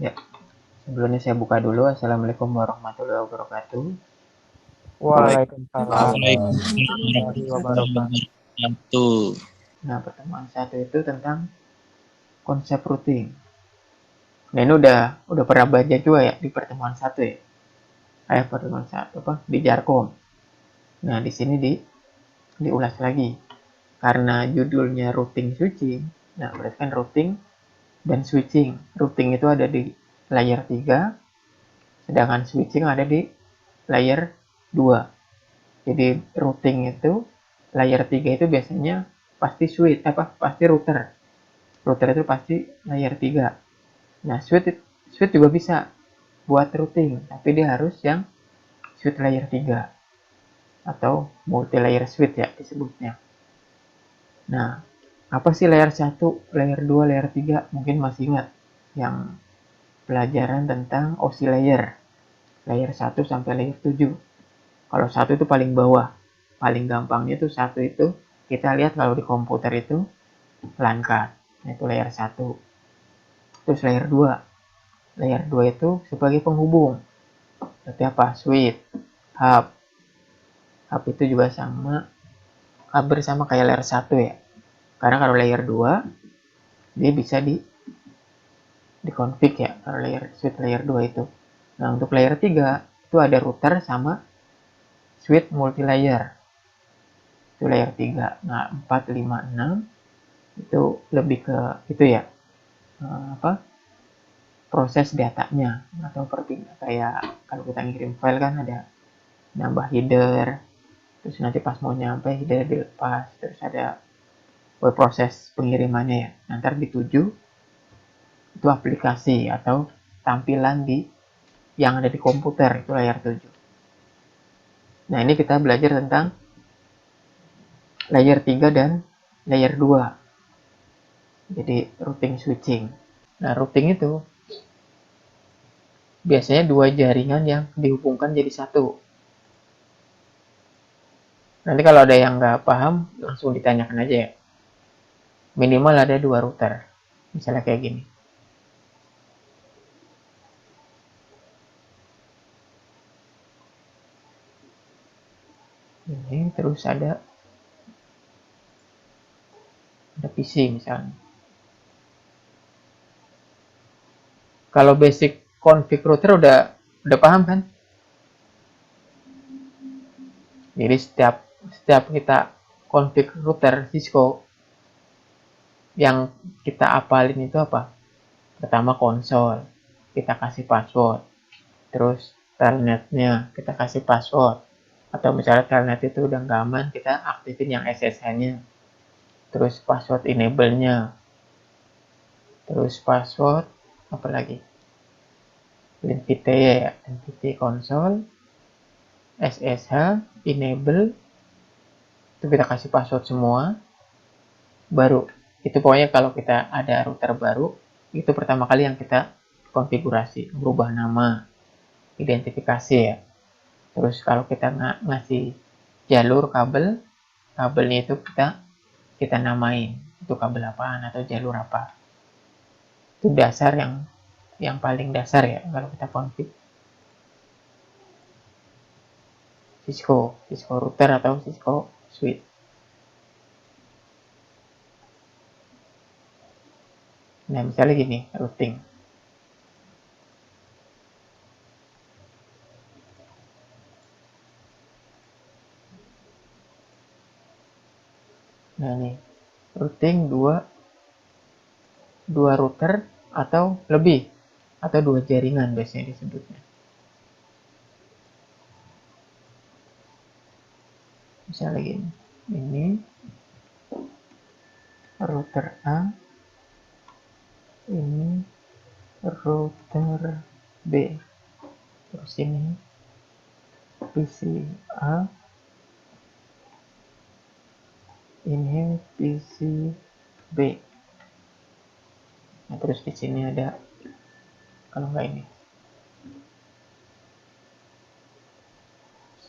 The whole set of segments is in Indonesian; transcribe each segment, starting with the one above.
Ya, sebelumnya saya buka dulu. Assalamualaikum warahmatullahi wabarakatuh. Waalaikumsalam Waalaikumsalam warahmatullahi warahmatullahi wabarakatuh. wabarakatuh. Nah, pertemuan satu itu tentang konsep routing. Nah, ini udah pernah belajar juga ya di pertemuan satu ya. Pertemuan satu apa di Jarkom. Nah, di sini diulas lagi karena judulnya routing switching. Nah, berarti kan routing dan switching. Routing itu ada di layer 3, sedangkan switching ada di layer 2. Jadi routing itu layer 3 itu biasanya pasti switch pasti router. Router itu pasti layer 3. Nah, switch juga bisa buat routing, tapi dia harus yang switch layer 3 atau multi layer switch ya disebutnya. Nah, apa sih layer 1, layer 2, layer 3? Mungkin masih ingat yang pelajaran tentang OSI layer 1 sampai layer 7. Kalau 1 itu paling bawah. Paling gampangnya itu 1 itu kita lihat kalau di komputer itu LAN card. Nah, itu layer 1. Terus layer 2. Layer 2 itu sebagai penghubung. Berarti apa? Switch, hub. Hub itu juga hampir sama kayak layer 1 ya. Karena kalau layer 2 dia bisa di config ya kalau switch layer 2 itu. Nah, untuk layer 3 itu ada router sama switch multi layer. Itu layer 3. Nah, 4, 5, 6 itu lebih ke itu ya. Apa? Proses datanya atau kayak kalau kita ngirim file kan ada nambah header, terus nanti pas mau nyampe header dilepas, terus ada proses pengirimannya ya. Nanti dituju itu aplikasi atau tampilan yang ada di komputer itu layar 7. Nah, ini kita belajar tentang layer 3 dan layer 2. Jadi routing switching. Nah, routing itu biasanya dua jaringan yang dihubungkan jadi satu. Nanti kalau ada yang nggak paham, langsung ditanyakan aja ya. Minimal ada dua router. Misalnya kayak gini. Ini terus ada PC misalnya. Kalau basic config router udah paham kan? Jadi setiap kita config router Cisco yang kita apalin itu apa? Pertama konsol, kita kasih password. Terus telnetnya kita kasih password. Atau misalnya telnet itu udah nggak aman, kita aktifin yang SSH-nya. Terus password enable-nya. Terus password apa lagi? NVT ya, NVT konsol, SSH, enable, itu kita kasih password semua. Baru itu pokoknya kalau kita ada router baru, itu pertama kali yang kita konfigurasi, berubah nama, identifikasi ya. Terus kalau kita ngasih jalur kabelnya itu kita namain, itu kabel apaan atau jalur apa. Itu dasar yang paling dasar ya kalau kita config Cisco router atau Cisco switch. Nah, misalnya gini, routing. Nah, nih, routing dua router atau lebih, atau dua jaringan biasanya disebutnya. Misalnya gini, ini router A, ini router B, terus ini PC A, ini PC B. Nah, terus di sini ada, kalau nggak ini,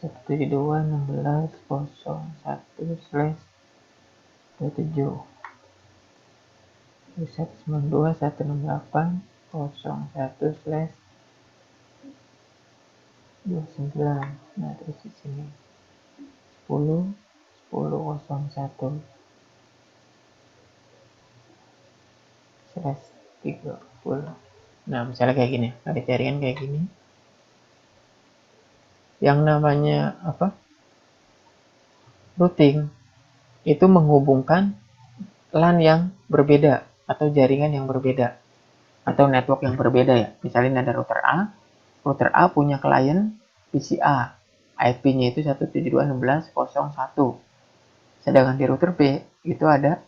172.16.01/27, 192.168.1.1 10.1/29. Nah, terus di sini 10/10.01/30. Nah, misalnya kayak gini, ada jaringan kayak gini. Yang namanya apa? Routing itu menghubungkan LAN yang berbeda atau jaringan yang berbeda atau network yang berbeda ya. Misalnya ada router A punya klien PC A, IP-nya itu 172.16.01. Sedangkan di router B itu ada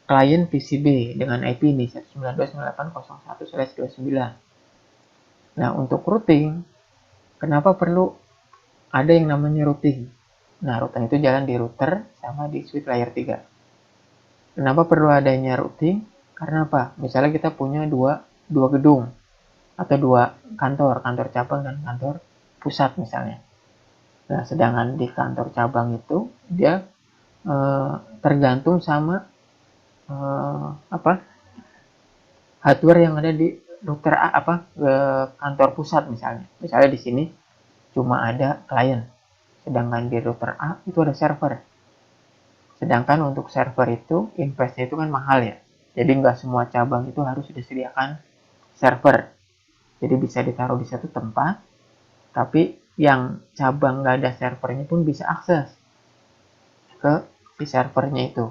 klien PC B dengan IP ini 192.98.01/29. Nah, untuk routing, kenapa perlu ada yang namanya routing? Nah, routing itu jalan di router sama di switch layer 3. Kenapa perlu adanya routing? Karena apa? Misalnya kita punya dua gedung atau dua kantor cabang dan kantor pusat misalnya. Nah, sedangkan di kantor cabang itu dia tergantung sama hardware yang ada di router kantor pusat misalnya. Misalnya di sini cuma ada klien, sedangkan di router A itu ada server. Sedangkan untuk server itu investnya itu kan mahal ya. Jadi nggak semua cabang itu harus disediakan server. Jadi bisa ditaruh di satu tempat, tapi yang cabang nggak ada servernya pun bisa akses ke si servernya itu.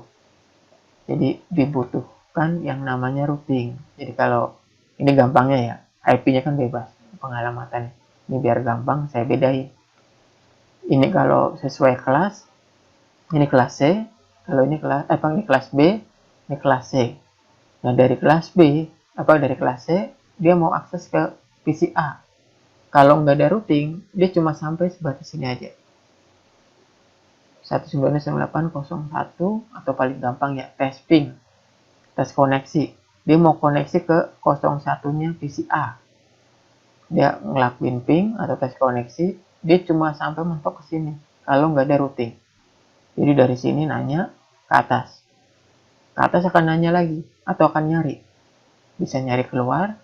Jadi dibutuhkan yang namanya routing. Jadi kalau ini gampangnya ya, IP-nya kan bebas pengalamatan. Ini biar gampang saya bedain. Ini kalau sesuai kelas, ini kelas C. Kalau ini kelas B, ini kelas C. Nah, dari kelas B, dari kelas C, dia mau akses ke PC A. Kalau nggak ada routing, dia cuma sampai sebatas ini aja. 192.98.01 atau paling gampang ya, tes ping. Tes koneksi. Dia mau koneksi ke 01-nya PC A. Dia ngelakuin ping atau tes koneksi, dia cuma sampai mentok ke sini. Kalau nggak ada routing. Jadi dari sini nanya ke atas. Ke atas akan nanya lagi atau akan nyari. Bisa nyari keluar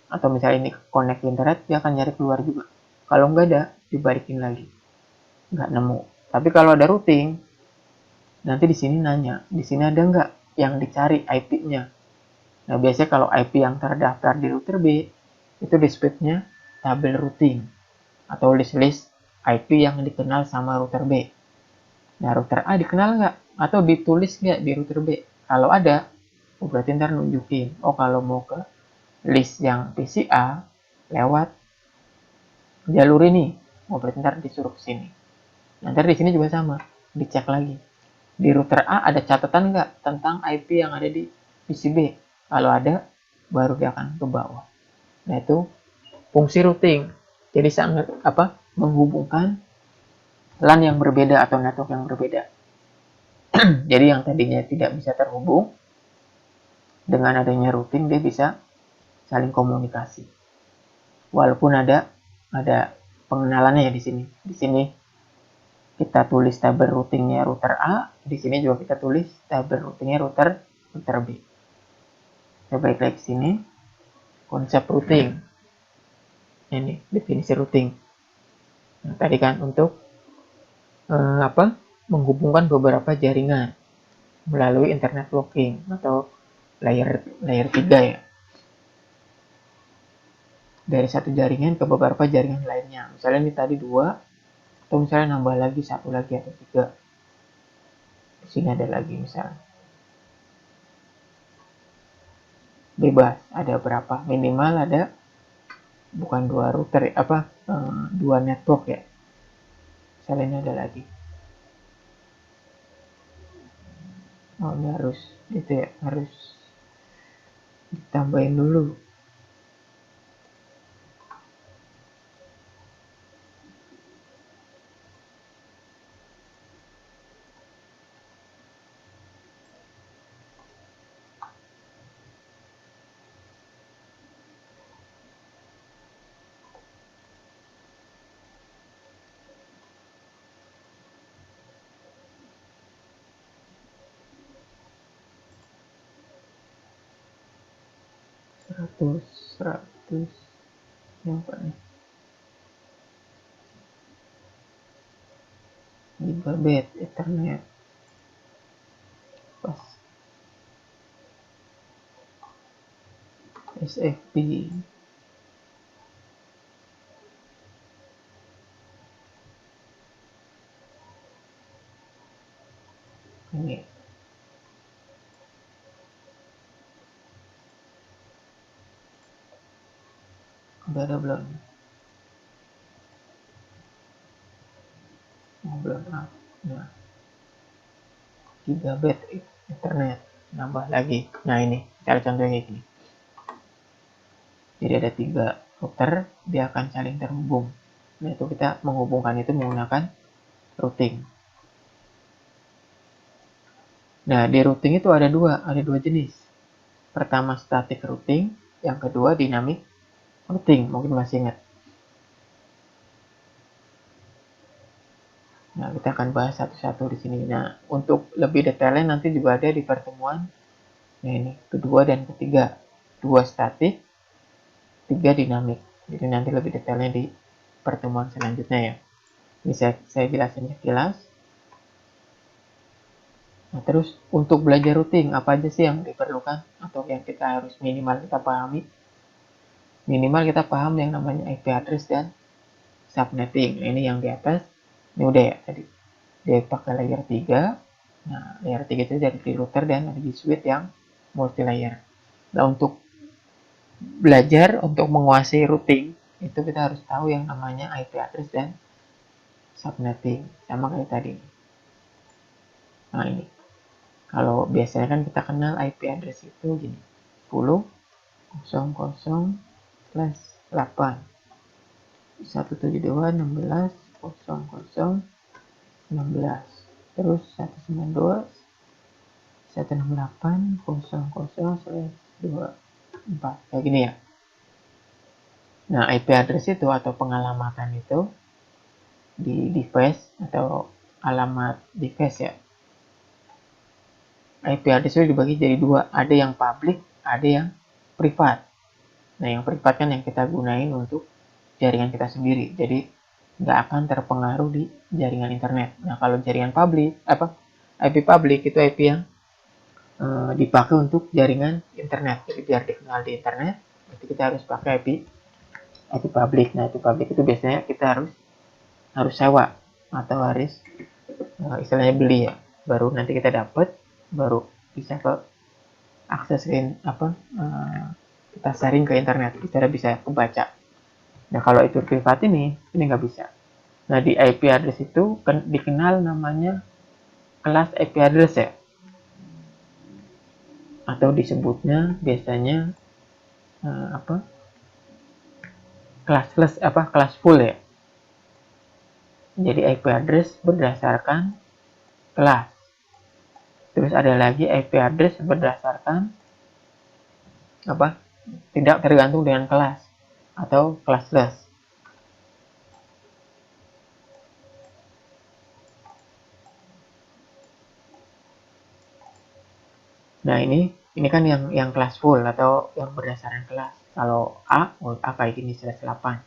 atau misalnya ini connect internet, dia akan nyari keluar juga. Kalau nggak ada, dibalikin lagi. Nggak nemu. Tapi kalau ada routing, nanti di sini nanya, di sini ada nggak yang dicari IP-nya. Nah, biasanya kalau IP yang terdaftar di router B, itu disebutnya tabel routing atau list IP yang dikenal sama router B. Nah, router A dikenal nggak? Atau ditulis nggak di router B? Kalau ada, berarti ntar nunjukin. Oh, kalau mau ke list yang PC A, lewat jalur ini. Oh, berarti ntar disuruh ke sini. Nanti di sini juga sama, dicek lagi. Di router A ada catatan nggak tentang IP yang ada di PC B? Kalau ada, baru dia akan ke bawah. Nah, itu fungsi routing. Jadi sangat menghubungkan LAN yang berbeda atau network yang berbeda. Jadi yang tadinya tidak bisa terhubung, dengan adanya routing dia bisa saling komunikasi. Walaupun ada pengenalannya ya di sini. Di sini kita tulis tabel routingnya router A, di sini juga kita tulis tabel routingnya router B. Saya balik lagi ke sini. Konsep routing. Ini definisi routing. Nah, tadi kan untuk menghubungkan beberapa jaringan melalui internet blocking atau layer 3 ya. Dari satu jaringan ke beberapa jaringan lainnya. Misalnya ini tadi 2, atau misalnya nambah lagi 1 lagi atau 3. Di sini ada lagi misalnya. Bebas, ada berapa? Minimal ada bukan 2 router 2 network ya. Misalnya ini ada lagi. Oh, ini harus harus ditambahin dulu. 100 yang apa nih, gigabit Ethernet pas SFP ini udah ada belum? Belum. Nah, gigabit Ethernet nambah lagi. Nah, ini cara contohnya gini. Jadi ada 3 router, dia akan saling terhubung. Nah, itu kita menghubungkan itu menggunakan routing. Nah, di routing itu ada dua jenis. Pertama static routing, yang kedua dynamic routing. Mungkin masih ingat. Nah, kita akan bahas satu-satu di sini. Nah, untuk lebih detailnya nanti juga ada di pertemuan. Nah, ini kedua dan ketiga. 2 static, 3 dinamik. Jadi nanti lebih detailnya di pertemuan selanjutnya ya. Ini saya jelasin sekilas. Nah, terus untuk belajar routing, apa aja sih yang diperlukan atau yang kita harus minimal kita pahami? Minimal kita paham yang namanya IP address dan subnetting. Nah, ini yang di atas. Ini udah ya tadi. Dia pakai layer 3. Nah, layer 3 itu dari router dan dari switch yang multi layer. Nah, untuk belajar untuk menguasai routing, itu kita harus tahu yang namanya IP address dan subnetting. Sama kayak tadi. Nah, ini. Kalau biasanya kan kita kenal IP address itu gini. 10.00/8 172.16.00.16 terus 192.168.00/24 kayak gini ya. Nah, IP address itu atau pengalamatan itu di device atau alamat device ya. IP address itu dibagi jadi 2, ada yang public, ada yang privat. Nah, yang privat kan yang kita gunain untuk jaringan kita sendiri, jadi nggak akan terpengaruh di jaringan internet. Nah, kalau jaringan publik, IP publik itu IP yang dipakai untuk jaringan internet. Jadi biar dikenal di internet, berarti kita harus pakai IP publik. Nah, IP publik itu biasanya kita harus sewa atau harus istilahnya beli ya. Baru nanti kita dapat, baru bisa ke akses ke kita sharing ke internet, kita bisa kebaca. Nah, kalau itu privat ini nggak bisa. Nah, di IP address itu kan dikenal namanya kelas IP address ya. Atau disebutnya biasanya kelas full ya. Jadi IP address berdasarkan kelas. Terus ada lagi IP address berdasarkan tidak tergantung dengan kelas atau classless. Nah, ini kan yang kelas full atau yang berdasarkan kelas. Kalau A kayak gini /8,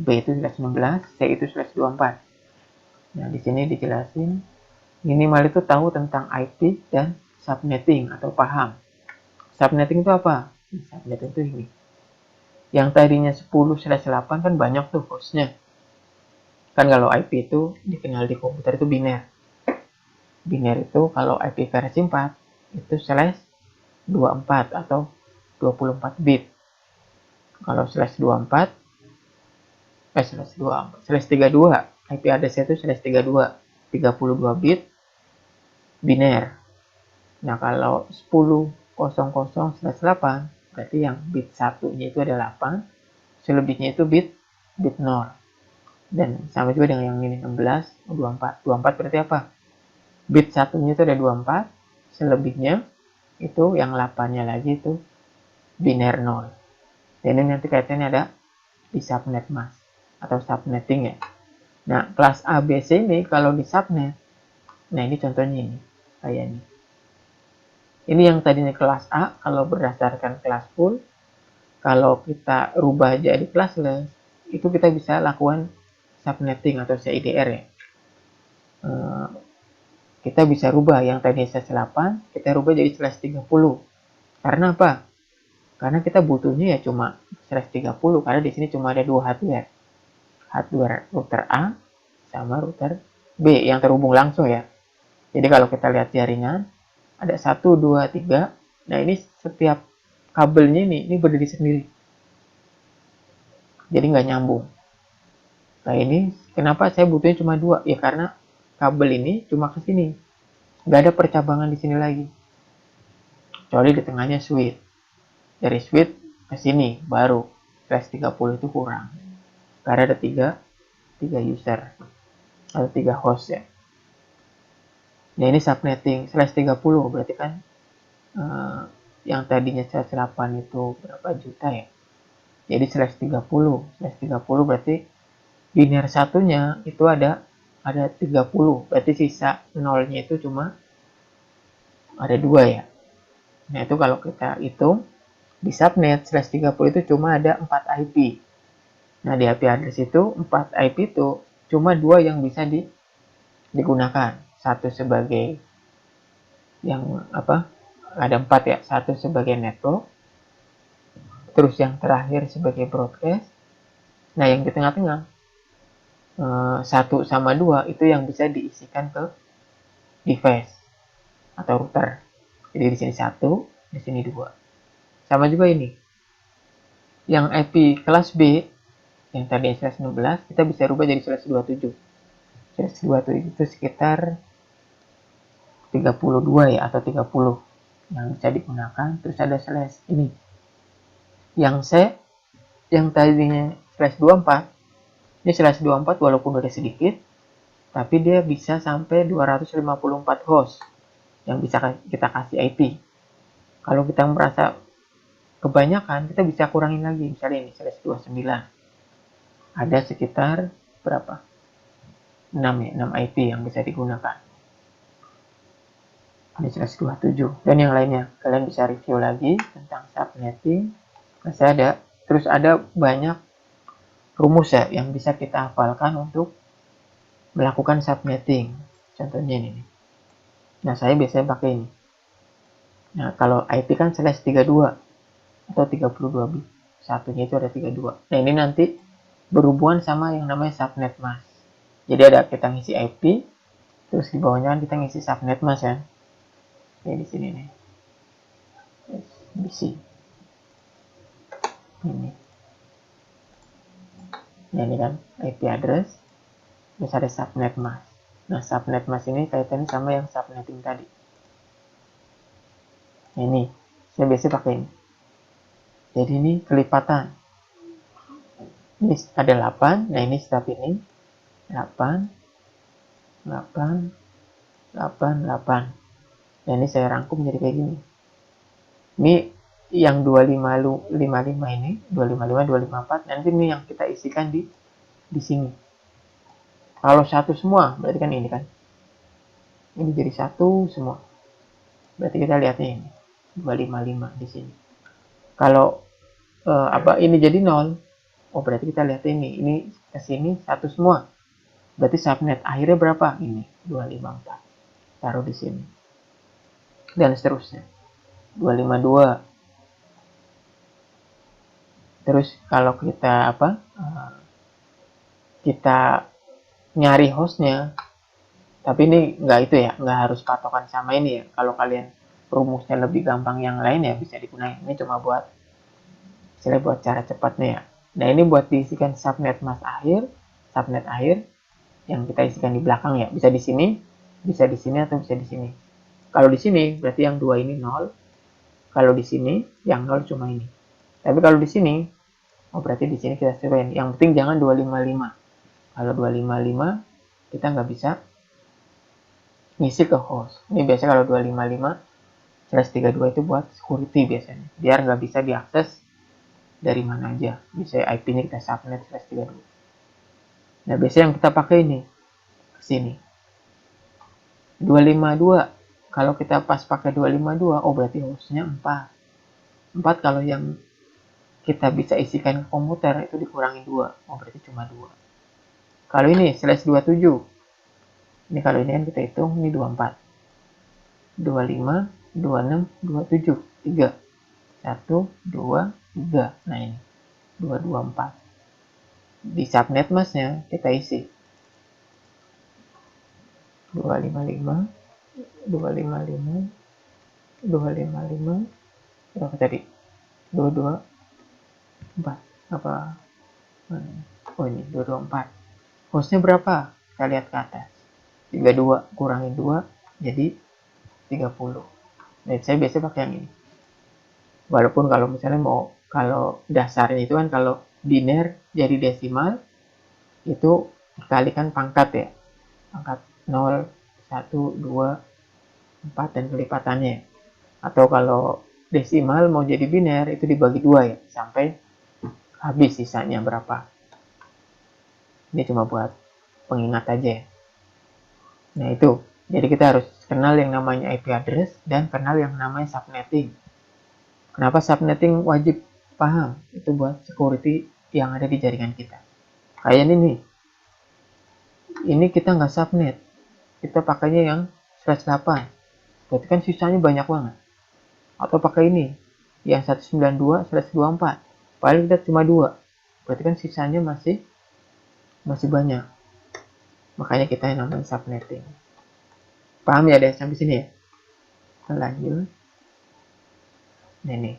B itu /16, C itu /24. Nah, di sini dijelasin minimal itu tahu tentang IP dan subnetting atau paham. Subnetting itu apa? Subnetting itu ini. Yang tadinya 10/8 kan banyak tuh hostnya. Kan kalau IP itu dikenal di komputer itu biner. Biner itu kalau IP versi 4 itu /24 atau 24 bit. Kalau /24 /32 IP address itu /32 bit biner. Nah, kalau 10.00/8 berarti yang bit satunya itu ada 8, selebihnya itu bit 0. Dan sama juga dengan yang ini 16, 24. 24 berarti apa? Bit satunya itu ada 24, selebihnya itu yang 8-nya lagi itu biner 0. Dan ini nanti kaitannya ada di subnet mask atau subnetting ya. Nah, kelas A, B, C ini kalau di subnet, nah ini contohnya ini, kayak ini. Ini yang tadinya kelas A kalau berdasarkan kelas full, kalau kita rubah jadi classless, itu kita bisa lakukan subnetting atau CIDR ya. Kita bisa rubah yang tadi /8, kita rubah jadi /30. Karena apa? Karena kita butuhnya ya cuma /30, karena di sini cuma ada dua hardware. Hardware router A sama router B yang terhubung langsung ya. Jadi kalau kita lihat jaringan, ada 1, 2, 3. Nah ini setiap kabelnya ini berdiri sendiri. Jadi nggak nyambung. Nah ini kenapa saya butuhnya cuma 2? Ya karena kabel ini cuma ke sini. Nggak ada percabangan di sini lagi. Kecuali di tengahnya switch. Dari switch ke sini baru /30 itu kurang. Karena ada 3 user atau 3 host ya. Nah ini subnetting /30 berarti kan yang tadinya /8 itu berapa juta ya. Jadi /30 berarti linear satunya itu ada 30, berarti sisa nolnya itu cuma ada 2 ya. Nah itu kalau kita hitung di subnet /30 itu cuma ada 4 IP. Nah di IP address itu 4 IP itu cuma 2 yang bisa digunakan. Satu sebagai yang apa? Ada 4 ya. Satu sebagai network. Terus yang terakhir sebagai broadcast. Nah yang di tengah-tengah 1 sama 2 itu yang bisa diisikan ke device atau router. Jadi di sini 1, di sini 2. Sama juga ini. Yang IP kelas B yang tadi /16 kita bisa rubah jadi /27. /27 itu sekitar 32 ya atau 30 yang bisa digunakan. Terus ada slash ini. Yang C yang tadinya /24, ini /24 walaupun udah sedikit, tapi dia bisa sampai 254 host yang bisa kita kasih IP. Kalau kita merasa kebanyakan, kita bisa kurangin lagi. Misalnya ini /29. Ada sekitar berapa? 6 ya, 6 IP yang bisa digunakan. Ini /27 dan yang lainnya. Kalian bisa review lagi tentang subnetting. Masih ada. Terus ada banyak rumus ya yang bisa kita hafalkan untuk melakukan subnetting. Contohnya ini. Nah, saya biasanya pakai ini. Nah, kalau IP kan /32 atau 32 bit. Satunya itu ada 32. Nah, ini nanti berhubungan sama yang namanya subnet mask. Jadi ada kita ngisi IP, terus di bawahnya kita ngisi subnet mask ya. Kayak di sini nih. Isi. Ini. Nah, ini kan IP address. Terus ada subnet mask. Nah, subnet mask ini kaitannya sama yang subnetting tadi. Nah, ini. Saya biasa pakai ini. Jadi ini kelipatan. Ini ada 8. Nah, ini step ini. 8. 8. 8. 8. Nah, ini saya rangkum jadi kayak gini. Ini yang 255 ini, 255, 254, nanti ini yang kita isikan di sini. Kalau satu semua, berarti kan ini kan. Ini jadi satu semua. Berarti kita lihatnya ini, 255 di sini. Kalau ini jadi 0, oh berarti kita lihat ini ke sini satu semua. Berarti subnet akhirnya berapa? Ini 254. Taruh di sini. Dan seterusnya. 252. Terus kalau kita kita nyari hostnya, tapi ini nggak itu ya, nggak harus patokan sama ini ya. Kalau kalian rumusnya lebih gampang yang lain ya bisa digunakan. Ini cuma buat cara cepatnya ya. Nah ini buat diisikan subnet mask akhir, subnet akhir yang kita isikan di belakang ya. Bisa di sini atau bisa di sini. Kalau di sini berarti yang 2 ini 0. Kalau di sini yang 0 cuma ini. Tapi kalau di sini, oh berarti di sini kita sesuaiin. Yang penting jangan 255. Kalau 255 kita nggak bisa ngisi ke host. Ini biasanya kalau 255/32 itu buat security biasanya. Biar nggak bisa diakses dari mana aja. Bisa IP-nya kita subnet /32. Nah biasanya yang kita pakai ini ke sini. 252. Kalau kita pas pakai 252, oh berarti hostnya 4. 4 kalau yang kita bisa isikan ke komputer itu dikurangi 2. Oh, berarti cuma 2. Kalau ini slash 27. Ini kalau ini kan kita hitung, ini 24. 25, 26, 27. 3. 1, 2, 3. Nah ini. 2, 2, 4. Di subnet masnya kita isi. 255, 255, 255. Berapa tadi? 22, 4. Apa? Oh ini, 224. Hostnya berapa? Kita lihat ke atas. 32 kurangin 2 jadi 30. Dan saya biasa pakai yang ini. Walaupun kalau misalnya mau, kalau dasarnya itu kan kalau biner jadi desimal itu dikalikan pangkat ya. Pangkat 0, 1, 2, 4 dan kelipatannya. Atau kalau desimal mau jadi biner itu dibagi 2 ya, sampai habis sisanya berapa. Ini cuma buat pengingat aja ya. Nah itu, jadi kita harus kenal yang namanya IP address dan kenal yang namanya subnetting. Kenapa subnetting wajib paham? Itu buat security yang ada di jaringan kita. Kayak ini nih, ini kita nggak subnet, kita pakainya yang /8. Berarti kan sisanya banyak banget. Atau pakai ini, yang 192/24. Paling kita cuma 2. Berarti kan sisanya masih banyak. Makanya kita yang namanya subnetting. Paham ya deh sampai sini ya? Lanjut. Nah ini,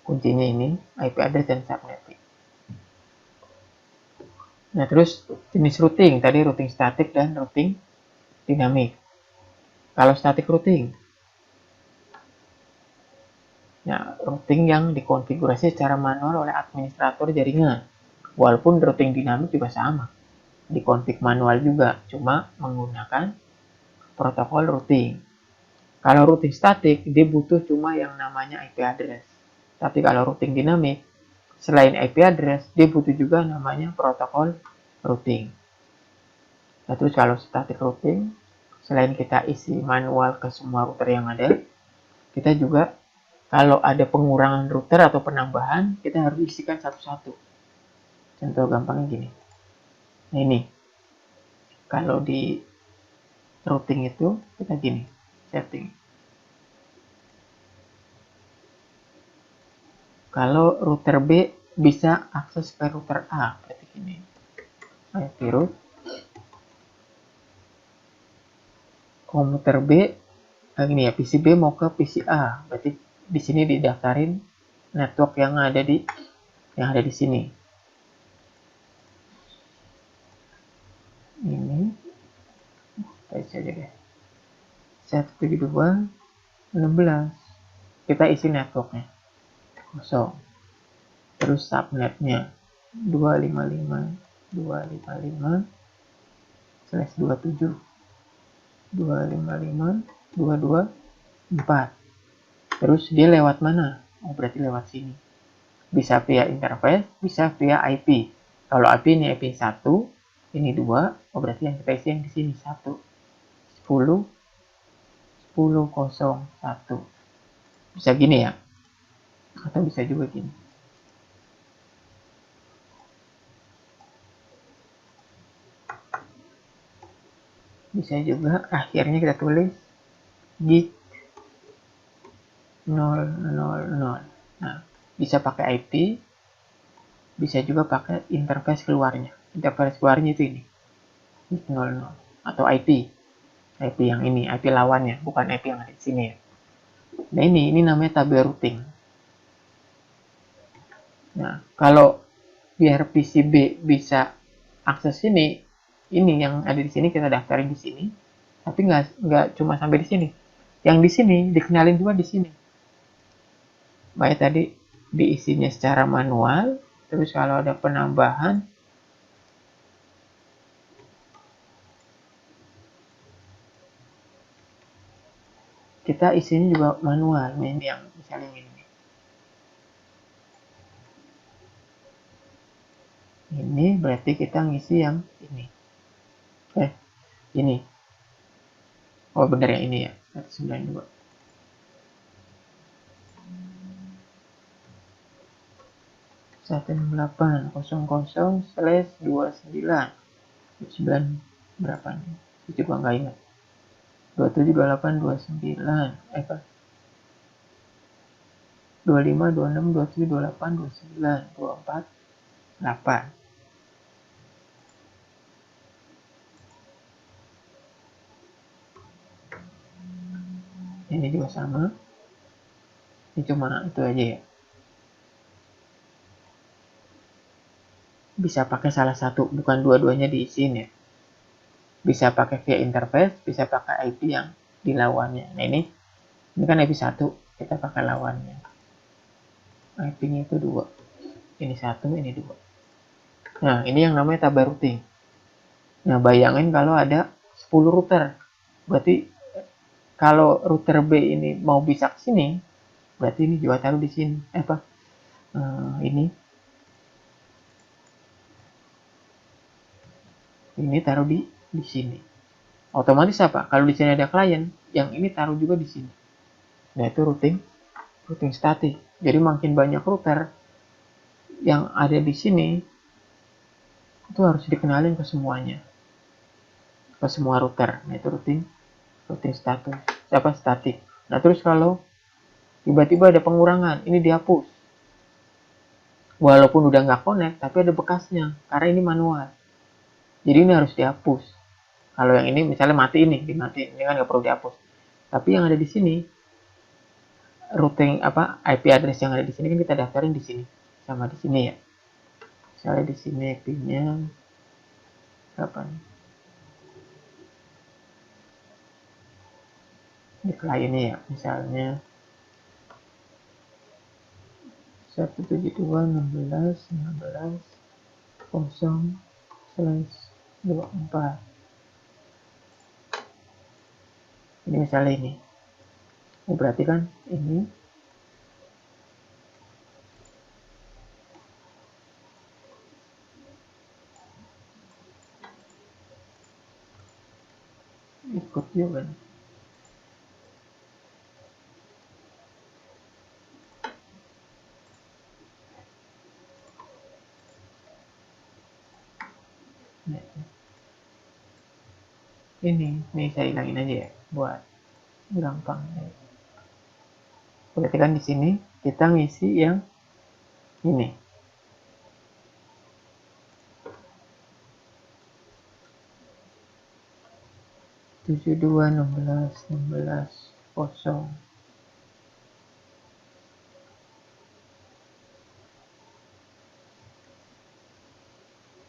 kuncinya ini IP address dan subnetting. Nah terus jenis routing, tadi routing static dan routing dinamik. Kalau static routing, nah routing yang dikonfigurasi secara manual oleh administrator jaringan. Walaupun routing dinamik juga sama, dikonfig manual juga, cuma menggunakan protokol routing. Kalau routing static, dia butuh cuma yang namanya IP address. Tapi kalau routing dinamik, selain IP address, dia butuh juga namanya protokol routing. Nah, terus kalau static routing, selain kita isi manual ke semua router yang ada, kita juga kalau ada pengurangan router atau penambahan, kita harus isikan satu-satu. Contoh gampangnya gini. Nah ini, kalau di routing itu kita gini, setting. Kalau router B bisa akses ke router A, berarti gini. Root komputer B, ini ya, PC B mau ke PC A, berarti di sini didaftarin network yang ada di sini. Ini isi aja deh. 172 16. Kita isi networknya kosong. Terus subnetnya 255/27 255/224. Terus dia lewat mana? Oh, berarti lewat sini. Bisa via interface, bisa via IP. Kalau IP ini IP 1, ini 2, oh berarti yang kita isi yang di sini 1. 10 1001. Bisa gini ya. Atau bisa juga gini. Bisa juga akhirnya kita tulis gig 000. Nah, bisa pakai IP, bisa juga pakai interface keluarnya. Interface keluarnya itu ini. Gig 00 atau IP. IP yang ini, IP lawannya, bukan IP yang ada di sini ya. Nah, ini namanya tabel routing. Nah, kalau biar PCB bisa akses ini yang ada di sini kita daftarin di sini. Tapi nggak cuma sampai di sini. Yang di sini dikenalin juga di sini. Baik tadi diisinya secara manual, terus kalau ada penambahan kita isinya juga manual. Nah, ini yang misalnya ini. Ini berarti kita ngisi yang ini. Ini. Oh bener ya ini ya, 192. 168.00/29. 9 berapa nih? Itu juga nggak ingat. 27, 28, 29. 25, 26, 27, 28, 29, 24, 8. Ini juga sama. Ini cuma itu aja ya. Bisa pakai salah satu, bukan dua-duanya diisiin ya. Bisa pakai via interface, bisa pakai IP yang di lawannya. Nah ini kan IP 1, kita pakai lawannya. IP-nya itu 2. Ini 1, ini 2. Nah, ini yang namanya tabel routing. Nah, bayangin kalau ada 10 router. Berarti kalau router B ini mau bisa ke sini, berarti ini juga taruh di sini. Ini taruh di sini. Otomatis apa? Kalau di sini ada klien, yang ini taruh juga di sini. Nah, itu routing statik. Jadi makin banyak router yang ada di sini, itu harus dikenalin ke semuanya. Ke semua router. Nah, itu routing statik. Nah, terus kalau tiba-tiba ada pengurangan, ini dihapus. Walaupun udah nggak connect, tapi ada bekasnya. Karena ini manual. Jadi ini harus dihapus. Kalau yang ini misalnya mati ini, dimatiin. Ini kan nggak perlu dihapus. Tapi yang ada di sini, routing IP address yang ada di sini kan kita daftarin di sini. Sama di sini ya. Misalnya di sini IP-nya berapa nih? Di kliennya ya, misalnya 172.16.16.0/24. Ini misalnya ini. Berarti kan ini ikut juga nih. Nah, ini saya hilangin aja ya buat gampang. Berarti kan di sini kita ngisi yang ini. Tujuh dua 16 kosong.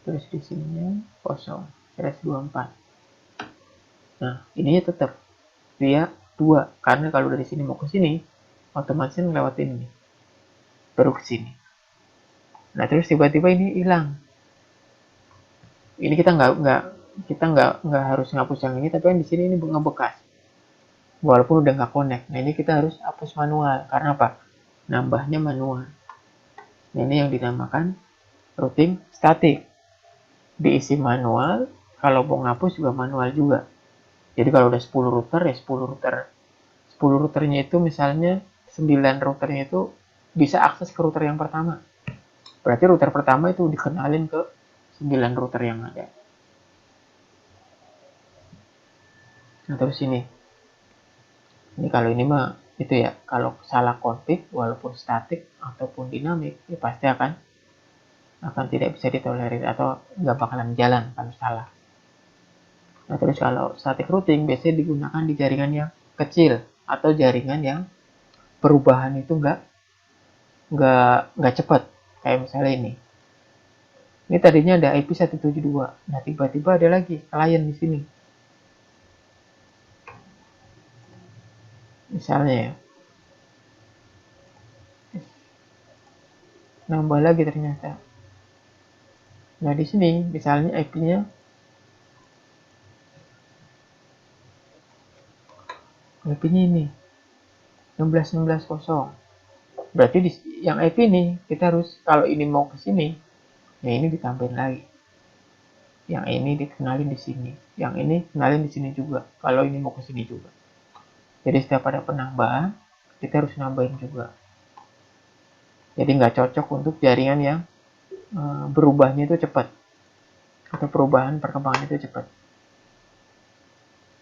Terus di sini kosong. 124. Nah, ininya tetap via 2 karena kalau dari sini mau ke sini otomatis ngelewatin ini baru ke sini. Nah, terus tiba-tiba ini hilang. Ini kita nggak harus ngapus yang ini, tapi kan di sini ini ngebekas. Walaupun udah nggak connect. Nah, ini kita harus hapus manual. Karena apa? Nambahnya manual. Nah, ini yang dinamakan routing statik. Diisi manual, kalau mau ngapus juga manual juga. Jadi kalau udah 10 router ya 10 router. 10 routernya itu misalnya 9 routernya itu bisa akses ke router yang pertama. Berarti router pertama itu dikenalin ke 9 router yang ada. Nah, terus ini kalau ini mah itu ya, kalau salah config walaupun statik ataupun dinamik ya pasti akan tidak bisa ditolerir atau nggak bakalan jalan kalau salah. Nah, terus kalau static routing biasanya digunakan di jaringan yang kecil atau jaringan yang perubahan itu nggak cepat. Kayak misalnya ini. Ini tadinya ada IP 172. Nah, tiba-tiba ada lagi klien di sini. Misalnya ya. Nambah lagi ternyata. Nah, di sini misalnya IP-nya ini 16.16.0. Berarti yang IP ini kita harus kalau ini mau ke sini, ya ini ditambahin lagi. Yang ini dikenalin di sini, yang ini kenalin di sini juga. Kalau ini mau ke sini juga. Jadi setiap ada penambahan, kita harus nambahin juga. Jadi nggak cocok untuk jaringan yang berubahnya itu cepat, atau perubahan perkembangan itu cepat.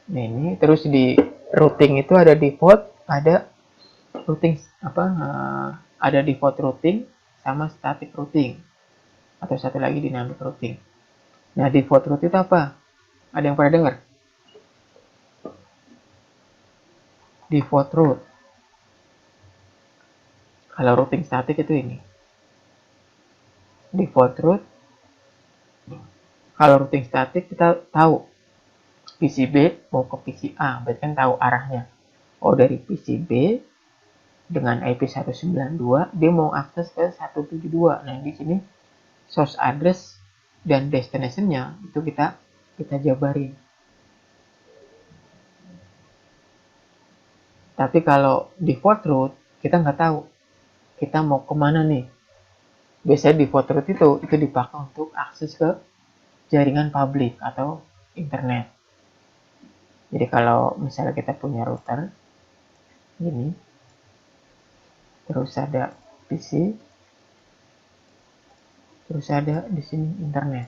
Nah ini terus di routing itu ada default, ada routing ada default routing sama static routing, atau satu lagi dynamic routing. Nah default routing itu apa? Ada yang pernah dengar? Default route. Kalau routing static itu ini. Default route. Kalau routing static kita tahu PC B mau ke PC A, berarti kan tahu arahnya. Oh dari PC B dengan IP 192 dia mau akses ke 172. Nah di sini source address dan destination-nya itu kita jabarin. Tapi kalau default route kita nggak tahu kita mau kemana nih. Biasanya default route itu dipakai untuk akses ke jaringan publik atau internet. Jadi kalau misalnya kita punya router ini, terus ada PC, terus ada di sini internet.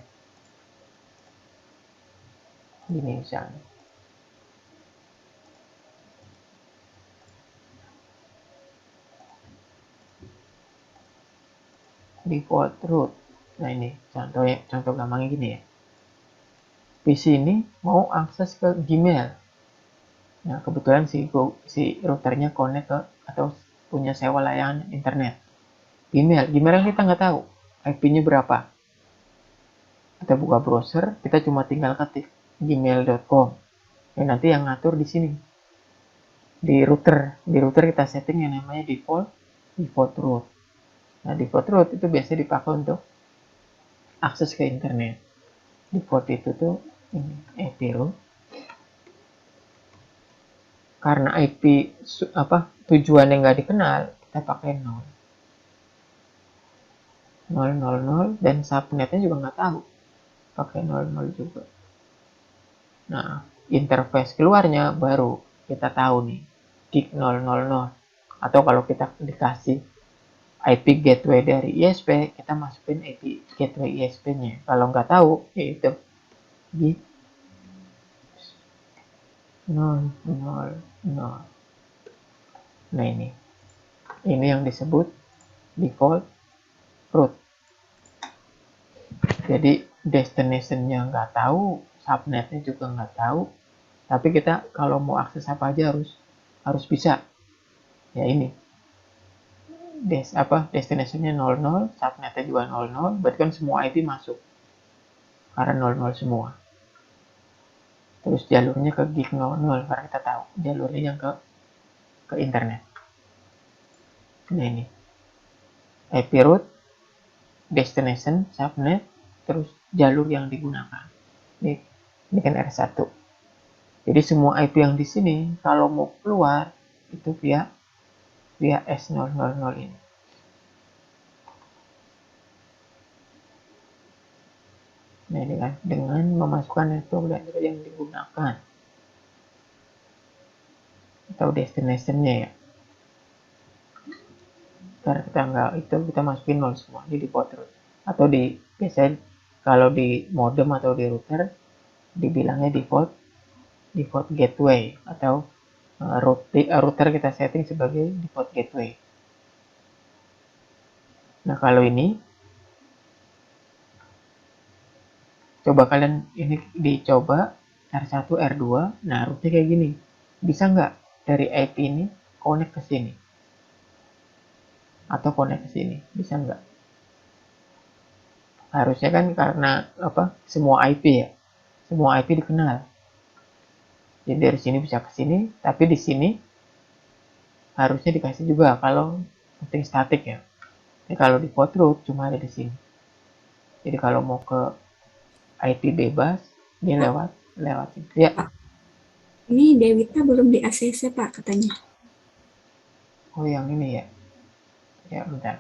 Gini misalnya. Default route. Nah ini contoh gampangnya gini ya. PC ini mau akses ke Gmail. Nah kebetulan si routernya connect ke atau punya sewa layanan internet. Gmail kita nggak tahu IP-nya berapa. Kita buka browser, kita cuma tinggal ketik gmail.com. Dan nanti yang ngatur di sini. Di router kita setting yang namanya default route. Nah, default route itu biasanya dipakai untuk akses ke internet. Default itu tuh ini IP route. Karena IP tujuan yang nggak dikenal, kita pakai 0. 000 dan subnetnya juga nggak tahu. Pakai 00 juga. Nah, interface keluarnya baru kita tahu nih. Gig 000. Atau kalau kita dikasih IP gateway dari ISP, kita masukin IP gateway ISP-nya. Kalau nggak tahu, ya itu gig 000. Nah ini yang disebut default route. Jadi destination-nya nggak tahu, subnetnya juga nggak tahu, tapi kita kalau mau akses apa aja harus bisa. Ya ini destination-nya 00, subnetnya juga 00, berarti kan semua IP masuk karena 00 semua. Terus jalurnya ke gig 00 karena kita tahu jalurnya yang ke internet. Nah ini IP route, destination, subnet, terus jalur yang digunakan. Ini kan R1. Jadi semua IP yang di sini kalau mau keluar itu via S000 ini. Nah ini kan dengan memasukkan network dan yang digunakan atau destination-nya ya. Karena kita nggak itu kita masukin 0 semua di default route. Atau biasanya kalau di modem atau di router dibilangnya default gateway atau router kita setting sebagai default gateway. Nah kalau ini coba kalian ini dicoba R1 R2, nah route kayak gini. Bisa nggak dari IP ini connect ke sini? Atau connect ke sini? Bisa nggak? Harusnya kan karena semua IP ya. Semua IP dikenal. Jadi dari sini bisa ke sini, tapi di sini harusnya dikasih juga kalau routing static ya. Jadi kalau default route cuma ada di sini. Jadi kalau mau ke IP bebas, dia lewat sini. Ya. Pak, ini Dewita belum di ACC Pak katanya. Oh yang ini ya. Ya bentar.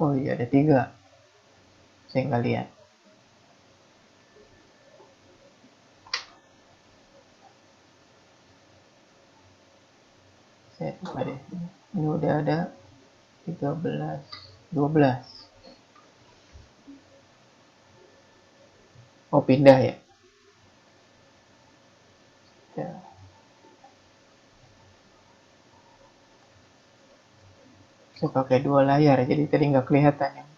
Oh iya ada 3. Saya nggak lihat. saya coba deh. Ini udah ada 13, 12. Oh, pindah ya. Ya. Saya pakai 2 layar, jadi tadi nggak kelihatan yang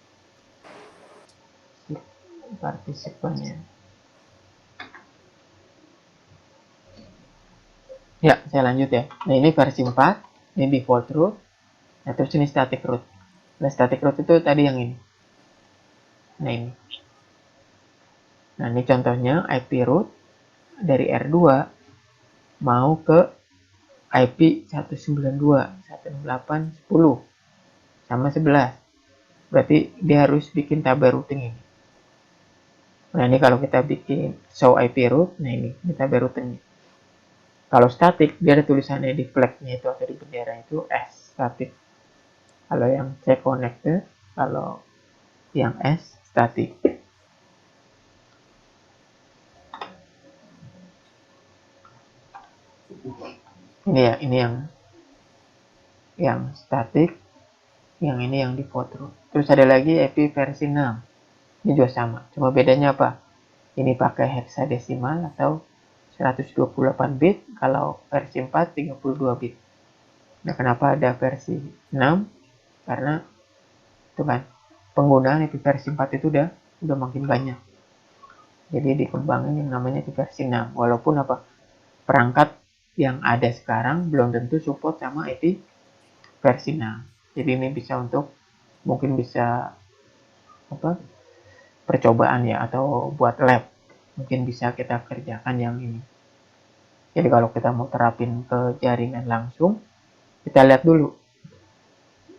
partisipannya. Ya, saya lanjut ya. Nah, ini versi 4, ini default root. Nah, terus ini static root. Nah, static root itu tadi yang ini. Nah, ini. Nah, ini contohnya IP root dari R2 mau ke IP 192, 168.10 sama 11. Berarti dia harus bikin tabel routing ini. Nah, ini kalau kita bikin show IP root, nah ini tabel routingnya. Kalau static, dia ada tulisannya di flagnya itu atau di bendera itu S, static. Kalau yang C connected, kalau yang S, static. Ini ya, ini yang static, yang ini yang default root. Terus ada lagi IP versi 6. Ini juga sama, cuma bedanya apa? Ini pakai hexadesimal atau 128 bit, kalau versi 4 32 bit. Nah, kenapa ada versi 6? Karena itu kan penggunaan IP versi 4 itu udah makin banyak. Jadi dikembangin yang namanya IP versi 6. Walaupun apa? Perangkat yang ada sekarang belum tentu support sama IP versi 6. Jadi ini bisa untuk mungkin bisa apa? Percobaan ya atau buat lab. Mungkin bisa kita kerjakan yang ini. Jadi kalau kita mau terapin ke jaringan langsung, kita lihat dulu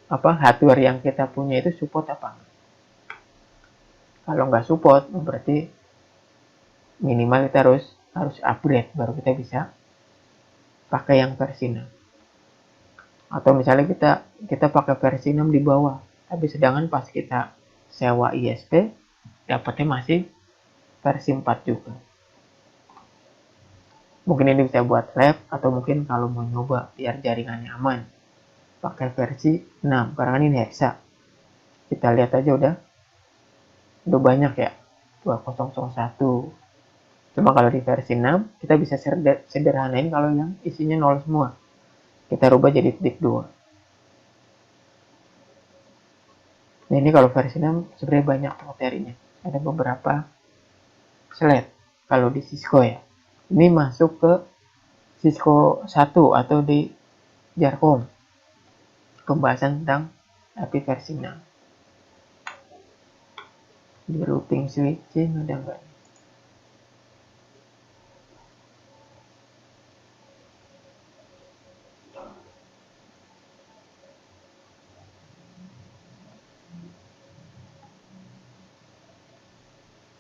apa hardware yang kita punya itu support apa. Kalau nggak support, berarti minimal kita harus upgrade baru kita bisa pakai yang versi 6. Atau misalnya kita pakai versi 6 di bawah, tapi sedangkan pas kita sewa ISP dapatnya masih versi 4 juga. Mungkin ini bisa buat lab atau mungkin kalau mau nyoba biar jaringannya aman pakai versi 6 karena ini hexa. Kita lihat aja udah banyak ya 2001. Cuma kalau di versi 6 kita bisa sederhanain kalau yang isinya 0 semua. Kita rubah jadi titik 2. Nah, ini kalau versi 6 sebenarnya banyak materinya. Ada beberapa slide kalau di Cisco ya. Ini masuk ke Cisco 1 atau di Jarcom. Pembahasan tentang API versi 6. Di routing switching ada nggak?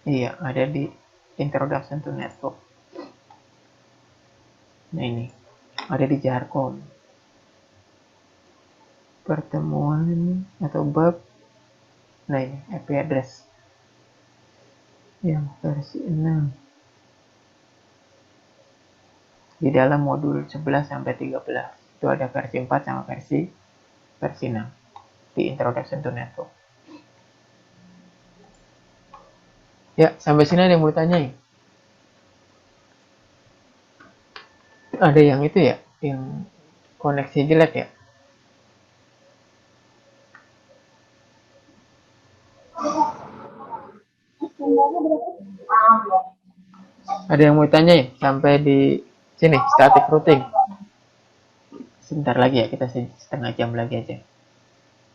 Iya, ada di Introduction to Network. Nah, ini ada di Jarcom. Pertemuan atau bab. Nah, ini IP address yang versi 6 di dalam modul 11 sampai 13. Itu ada versi 4 sama versi 6 di Introduction to Network. Ya, sampai sini ada yang mau tanyain? Ada yang itu ya, yang koneksi jelek ya? Ada yang mau tanyain sampai di sini static routing? Sebentar lagi ya, kita setengah jam lagi aja.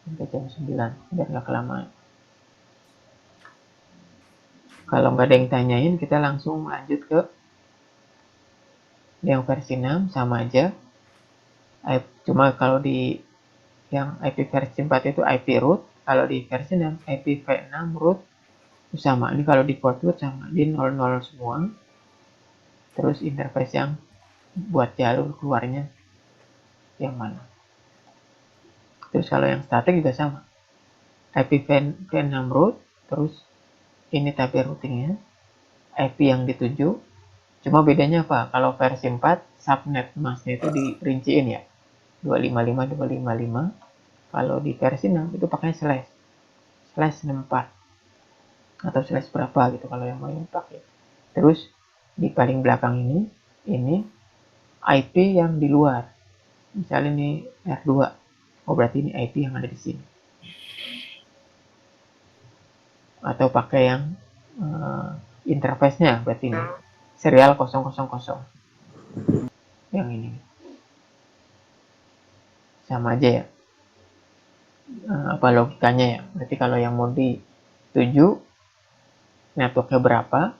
Sampai jam 9, biar nggak kelamaan. Kalau nggak ada yang tanyain, kita langsung lanjut ke yang versi 6 sama aja. Cuma kalau di yang IP versi 4 itu IP root, kalau di versi 6 IPv6 root sama. Ini kalau default root sama, di 00 semua. Terus interface yang buat jalur keluarnya yang mana. Terus kalau yang static juga sama. IPv6 root, terus ini tabel routingnya, IP yang dituju. Cuma bedanya apa? Kalau versi 4, subnet masknya itu dirinciin ya. 255. Kalau di versi 6 itu pakai slash 64 atau slash berapa gitu kalau yang mau pakai. Terus di paling belakang ini IP yang di luar. Misalnya ini R2. Oh, berarti ini IP yang ada di sini. Atau pakai yang interface-nya, berarti ini serial 000 yang ini. Sama aja ya. Apa logikanya ya? Berarti kalau yang mau dituju networknya berapa,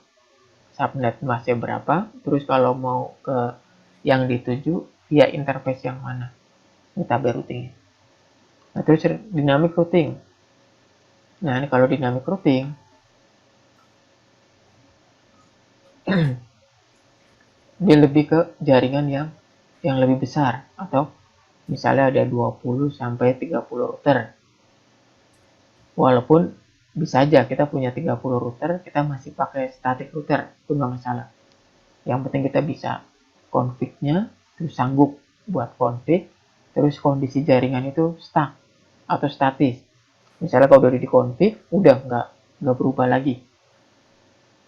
subnet masnya berapa, terus kalau mau ke yang dituju via interface yang mana, ini tabel routing. Nah, terus dynamic routing. Nah, ini kalau dynamic routing dia lebih ke jaringan yang lebih besar, atau misalnya ada 20 sampai 30 router. Walaupun bisa aja kita punya 30 router, kita masih pakai static router, itu nggak masalah. Yang penting kita bisa config-nya, terus sanggup buat config, terus kondisi jaringan itu stuck atau statis. Misalnya kalau udah di config, udah nggak berubah lagi.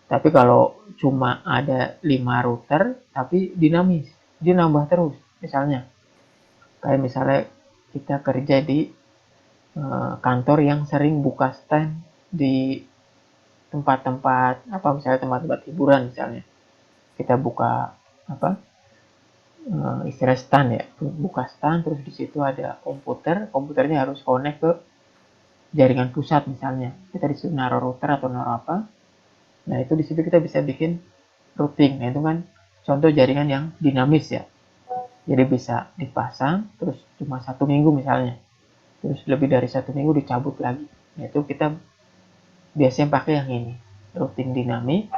Tapi kalau cuma ada 5 router, tapi dinamis, dia nambah terus. Kayak misalnya kita kerja di kantor yang sering buka stand di tempat-tempat misalnya tempat-tempat hiburan misalnya. Kita buka istilah stand ya, buka stand terus di situ ada komputernya harus connect ke jaringan pusat misalnya. Kita disuruh naruh router atau naruh apa. Nah, itu di situ kita bisa bikin routing. Nah, itu kan contoh jaringan yang dinamis ya. Jadi bisa dipasang terus cuma 1 minggu misalnya. Terus lebih dari 1 minggu dicabut lagi. Nah, itu kita biasanya pakai yang ini, routing dinamik.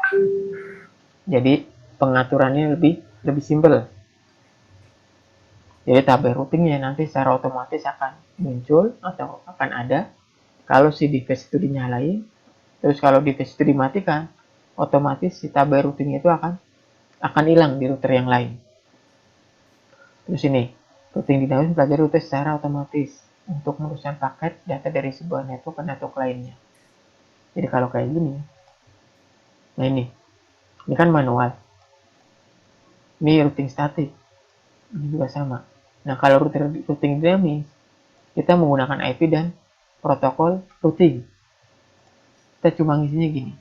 Jadi pengaturannya lebih simple. Jadi tabel routingnya nanti secara otomatis akan muncul atau akan ada kalau si device itu dinyalain. Terus kalau device itu dimatikan, otomatis si tabel routing itu akan hilang di router yang lain. Terus ini, routing dinamis mempelajari rute secara otomatis untuk meneruskan paket data dari sebuah network ke network lainnya. Jadi kalau kayak gini, nah ini kan manual. Ini routing statik, ini juga sama. Nah, kalau routing dinamis, kita menggunakan IP dan protokol routing. Kita cuma ngisinya gini.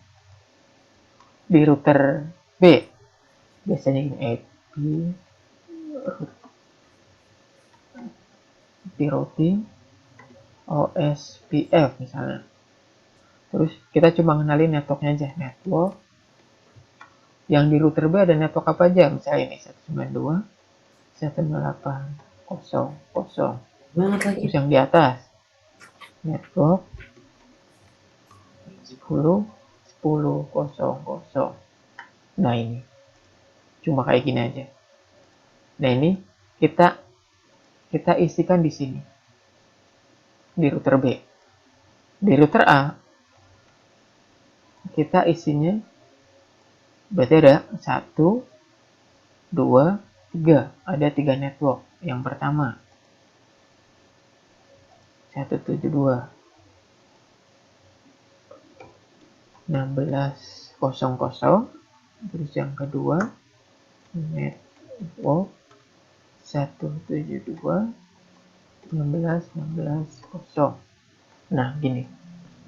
Di router B, biasanya gini, IP routing OSPF misalnya. Terus kita cuma ngenalin networknya aja. Network yang di router B ada network apa aja? Misalnya ini 192.168.0.0. Terus yang di atas network 10.10.0.0. Nah, ini cuma kayak gini aja. Nah, ini kita isikan di sini di router B. Di router A kita isinya berarti ada 1, 2, 3. Ada 3 network. Yang pertama 172.16.00. Terus yang kedua network 172.16.16.0. Nah, gini.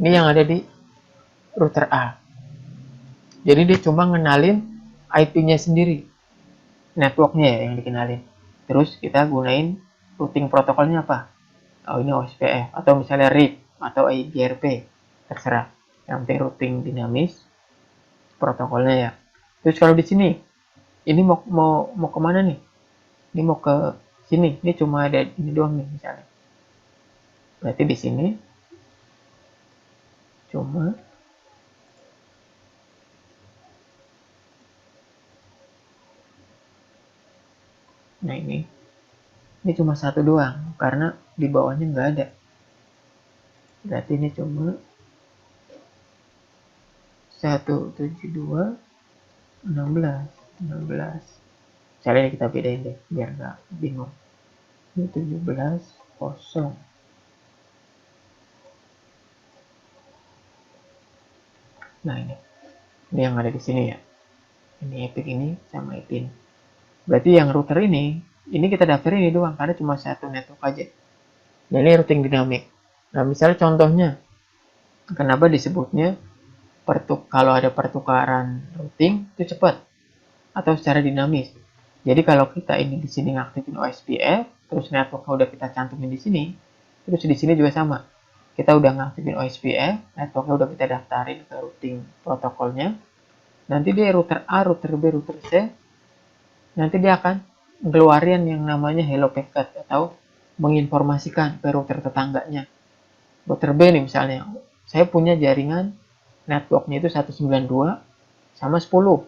Ini yang ada di router A. Jadi dia cuma ngenalin IP-nya sendiri. Networknya ya yang dikenalin. Terus kita gunain routing protokolnya apa? Oh, ini OSPF atau misalnya RIP atau IGRP. Terserah. Yang penting routing dinamis protokolnya ya. Terus kalau di sini ini mau kemana nih? Ini mau ke sini. Ini cuma ada ini doang nih misalnya. Berarti di sini cuma nah ini cuma satu doang karena di bawahnya nggak ada. Berarti ini cuma 172.16.16. Misalnya kita bedain deh biar nggak bingung. 17.0. Nah ini yang ada di sini ya. Ini epic ini sama 18. Berarti yang router ini kita daftar ini doang karena cuma satu network aja. Dan ini routing dinamik. Nah misalnya contohnya, kenapa disebutnya kalau ada pertukaran routing itu cepat atau secara dinamis. Jadi kalau kita ini di sini ngaktifin OSPF, terus networknya udah kita cantumin di sini, terus di sini juga sama. Kita udah ngaktifin OSPF, networknya udah kita daftarin ke routing protokolnya. Nanti dia router A, router B, router C, nanti dia akan ngeluarin yang namanya hello packet atau menginformasikan ke router tetangganya. Router B nih misalnya, saya punya jaringan networknya itu 192 sama 10.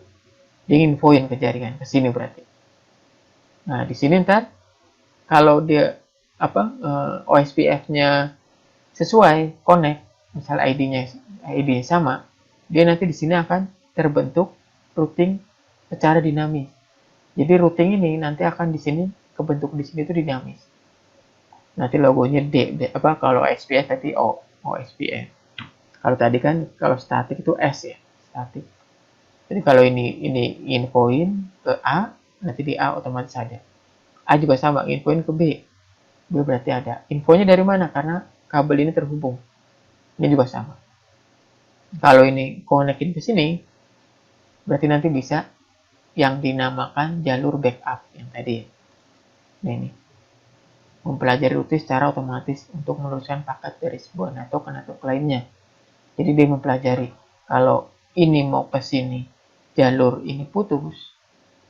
Dia infoin ke jaringan ke sini berarti. Nah, di sini ntar kalau dia OSPF-nya sesuai connect, misal ID-nya sama, dia nanti di sini akan terbentuk routing secara dinamis. Jadi routing ini nanti akan di sini kebentuk di sini itu dinamis. Nanti logonya kalau OSPF tadi OSPF. Kalau tadi kan kalau static itu S ya, static. Jadi kalau ini infoin ke A, nanti di A otomatis ada. A juga sama, infoin ke B. B berarti ada. Infonya dari mana? Karena kabel ini terhubung. Ini juga sama. Kalau ini konekin ke sini, berarti nanti bisa yang dinamakan jalur backup yang tadi. Nah ini. Mempelajari routing secara otomatis untuk meneruskan paket dari sebuah network ke network lainnya. Jadi dia mempelajari kalau ini mau ke sini, jalur ini putus.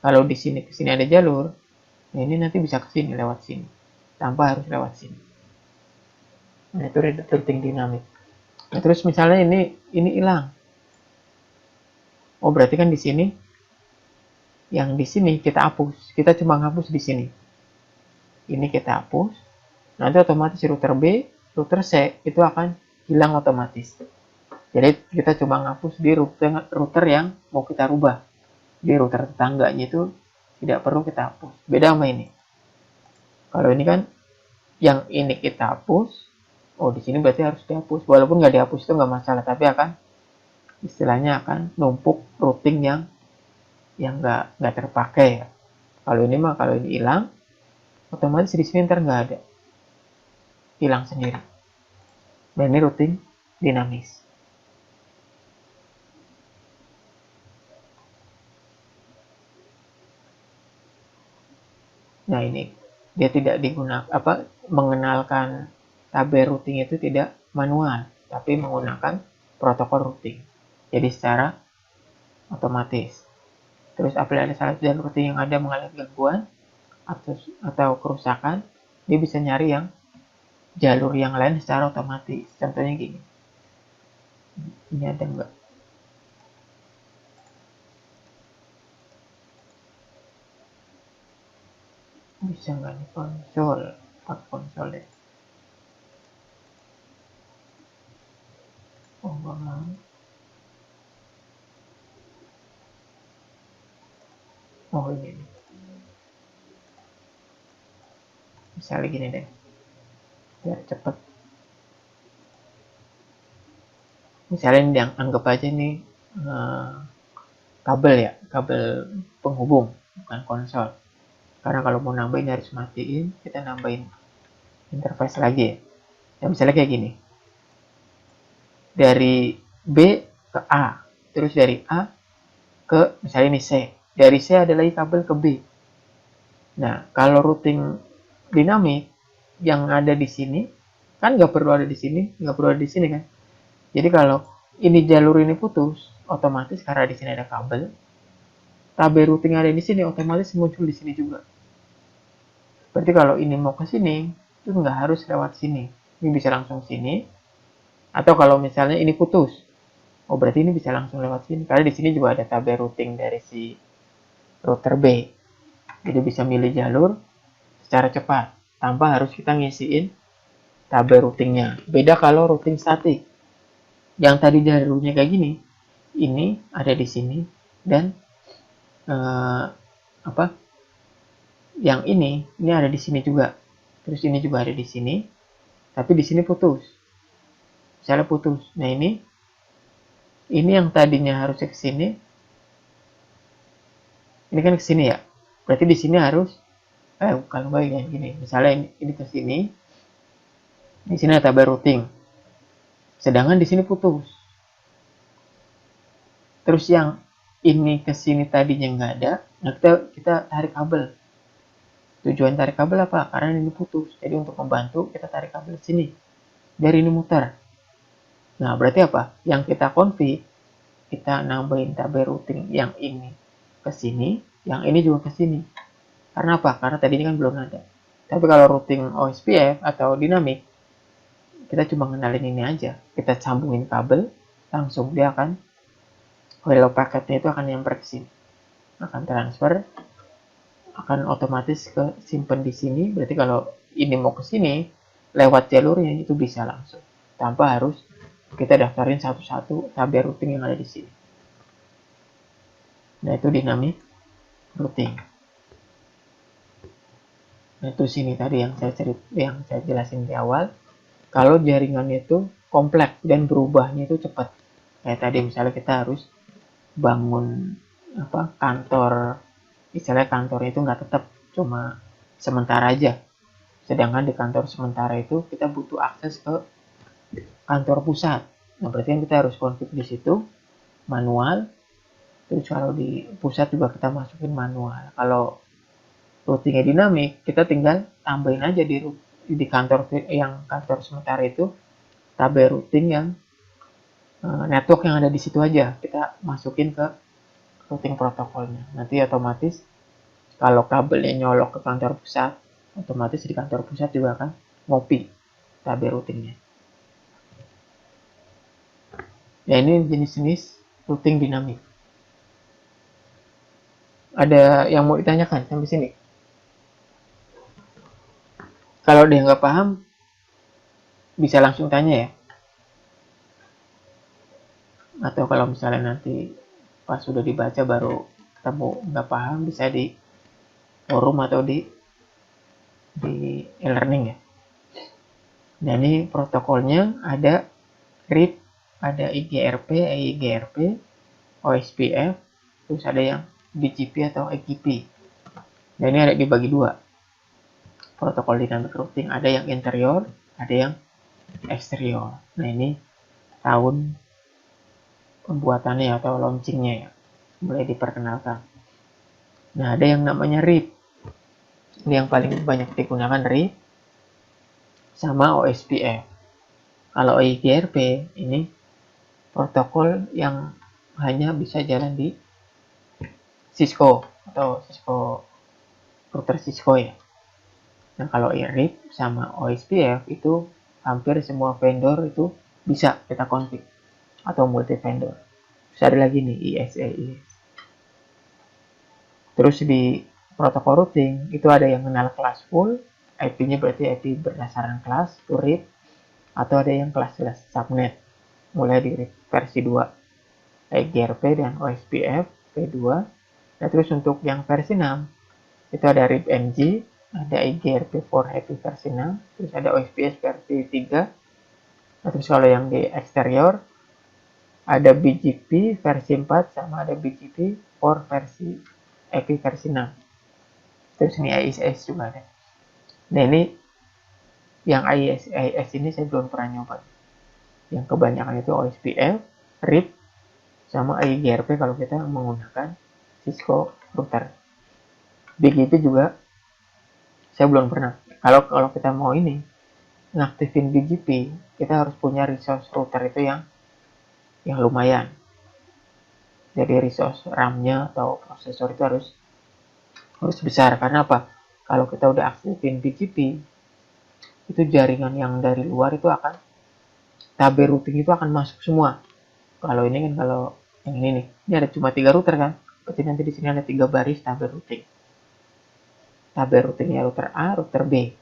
Kalau di sini ke sini ada jalur, nah ini nanti bisa ke sini lewat sini, tanpa harus lewat sini. Nah itu routing dinamik. Nah, terus misalnya ini hilang. Oh berarti kan di sini, yang di sini kita hapus. Kita cuma hapus di sini. Ini kita hapus. Nanti otomatis router B, router C itu akan hilang otomatis. Jadi kita coba ngapus di router yang mau kita rubah. Di router tetangganya itu tidak perlu kita hapus. Beda sama ini. Kalau ini kan yang ini kita hapus, oh di sini berarti harus dihapus. Walaupun nggak dihapus itu nggak masalah, tapi istilahnya akan numpuk routing yang nggak terpakai ya. Kalau ini hilang, otomatis di sini ntar nggak ada, hilang sendiri. Dan ini routing dinamis. Nah ini dia tidak mengenalkan tabel routing itu tidak manual, tapi menggunakan protokol routing. Jadi secara otomatis. Terus apabila ada salah satu routing yang ada mengalami gangguan atau kerusakan, dia bisa nyari yang jalur yang lain secara otomatis. Contohnya gini. Ini ada enggak? Bisa nggak nih konsol deh. Oh nggak mau. Oh ini nih. Misalnya gini deh, biar cepet. Misalnya yang anggap aja nih kabel ya, kabel penghubung, bukan konsol. Karena kalau mau nambahin harus matiin, kita nambahin interface lagi ya. Ya misalnya kayak gini. Dari B ke A, terus dari A ke misalnya ini C. Dari C ada lagi kabel ke B. Nah, kalau routing dinamik yang ada di sini kan nggak perlu ada di sini, nggak perlu ada di sini kan. Jadi kalau ini jalur ini putus, otomatis karena di sini ada kabel, tabel routing yang ada di sini otomatis muncul di sini juga. Berarti kalau ini mau ke sini, itu nggak harus lewat sini. Ini bisa langsung sini. Atau kalau misalnya ini putus, oh berarti ini bisa langsung lewat sini. Karena di sini juga ada tabel routing dari si router B. Jadi bisa milih jalur secara cepat, tanpa harus kita ngisiin tabel routingnya. Beda kalau routing statik. Yang tadi jalurnya kayak gini, ini ada di sini, dan yang ini ada di sini juga. terus ini juga ada di sini, tapi di sini putus. Misalnya putus. Nah ini yang tadinya harusnya ke sini, ini kan ke sini ya. Berarti di sini harus kalau nggak ya gini. Misalnya ini ke sini, di sini ada tabel routing. Sedangkan di sini putus. Terus yang ini ke sini tadinya nggak ada, nah kita tarik kabel. Tujuan tarik kabel apa? Karena ini putus. Jadi untuk membantu kita tarik kabel di sini. Biar ini muter. Nah, berarti apa? Yang kita config, kita nambahin tabel routing yang ini ke sini, yang ini juga ke sini. Karena apa? Karena tadinya kan belum ada. Tapi kalau routing OSPF atau dynamic, kita cuma ngenalin ini aja. Kita sambungin kabel, langsung dia akan hello paketnya itu akan nyamper ke sini. Akan transfer, akan otomatis ke simpen di sini. Berarti kalau ini mau ke sini, lewat jalurnya itu bisa langsung. Tanpa harus kita daftarin satu-satu tabel routing yang ada di sini. Nah, itu dynamic routing. Nah, itu sini tadi yang saya jelasin di awal. Kalau jaringannya itu kompleks dan berubahnya itu cepat. Kayak tadi misalnya kita harus bangun kantor, misalnya kantornya itu nggak tetap, cuma sementara aja. Sedangkan di kantor sementara itu kita butuh akses ke kantor pusat. Nah, berarti kan kita harus config di situ manual. Terus kalau di pusat juga kita masukin manual. Kalau routingnya dinamik, kita tinggal tambahin aja di kantor yang kantor sementara itu tabel routing yang network yang ada di situ aja. Kita masukin ke routing protokolnya. Nanti otomatis kalau kabelnya nyolok ke kantor pusat, otomatis di kantor pusat juga akan ngopi tabel routingnya. Ya, ini jenis-jenis routing dinamik. Ada yang mau ditanyakan sampai sini? Kalau dia nggak paham, bisa langsung tanya ya. Atau kalau misalnya nanti pas sudah dibaca baru ketemu nggak paham, bisa di forum atau di e-learning ya. Nah, ini protokolnya ada RIP, ada IGRP, EIGRP, OSPF, terus ada yang BGP atau EGP. Nah, ini ada dibagi dua. Protokol dynamic routing, ada yang interior, ada yang eksterior. Nah, ini tahun pembuatannya atau launchingnya ya, mulai diperkenalkan. Nah, ada yang namanya RIP. Ini yang paling banyak digunakan, RIP sama OSPF. Kalau EIGRP ini protokol yang hanya bisa jalan di Cisco atau router Cisco ya. Nah, kalau RIP sama OSPF itu hampir semua vendor itu bisa kita config atau multi vendor. Terus ada lagi nih ISA. Terus di protokol routing itu ada yang kenal kelas full, IP-nya berarti IP berdasarkan kelas, itu RIP, atau ada yang kelas-kelas subnet, mulai di RIP versi 2, EIGRP dan OSPF V2. Nah, terus untuk yang versi 6, itu ada RIP NG, ada EIGRP for IP versi 6, terus ada OSPF versi 3. Nah, terus kalau yang di eksterior, ada BGP versi 4, sama ada BGP for versi IP versi 6. Terus ini IIS juga ada. Nah, ini yang IIS ini saya belum pernah nyoba. Yang kebanyakan itu OSPF, RIP, sama EIGRP kalau kita menggunakan Cisco router. BGP juga saya belum pernah. Kalau kita mau ini ngaktifin BGP, kita harus punya resource router itu yang lumayan. Jadi resource RAM-nya atau prosesor itu harus besar. Karena apa? Kalau kita udah aktifin BGP, itu jaringan yang dari luar itu akan tabel routing itu akan masuk semua. Kalau ini kan, kalau yang ini ada cuma 3 router kan, berarti nanti di sini ada 3 baris tabel routing. Tabel routingnya router A, router B.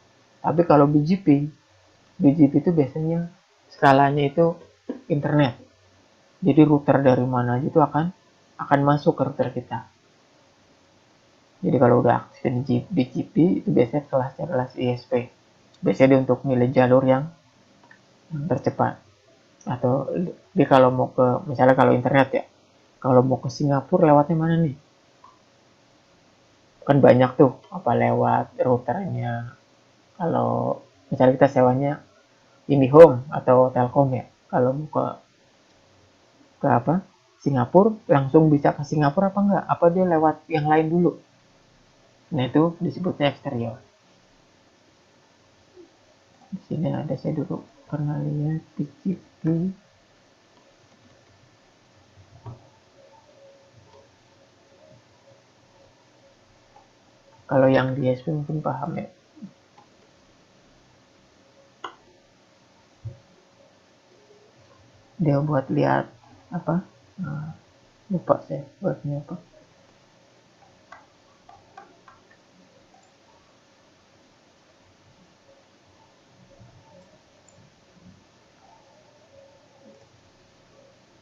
Tapi kalau BGP itu biasanya skalanya itu internet. Jadi router dari mana aja itu akan masuk ke router kita. Jadi kalau udah aktifin BGP itu biasanya kelasnya kelas ISP. Biasanya dia untuk milih jalur yang tercepat. Atau dia kalau mau ke, misalnya kalau internet ya, kalau mau ke Singapura lewatnya mana nih? Kan banyak tuh, apa lewat routernya. Kalau misalnya kita sewanya IndiHome atau Telkom ya, kalau mau ke apa? Singapura, langsung bisa ke Singapura apa enggak? Apa dia lewat yang lain dulu? Nah, itu disebutnya eksterior. Di sini ada, saya dulu pernah lihat PGP. Kalau yang di SP mungkin paham ya. Dia buat lihat apa? Nah, lupa saya buatnya apa.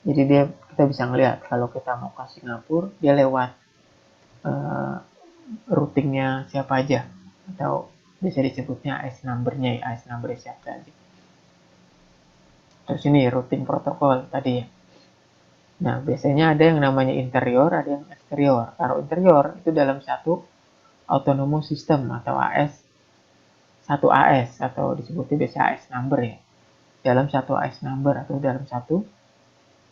Jadi dia, kita bisa ngelihat kalau kita mau ke Singapura, dia lewat uh, routingnya siapa aja, atau bisa disebutnya AS number-nya ya, AS number siapa aja. Terus ini routing protokol tadi ya. Nah, biasanya ada yang namanya interior, ada yang eksterior. Kalau interior itu dalam satu autonomous system atau AS, satu AS atau disebutnya biasa AS number ya. Dalam satu AS number atau dalam satu,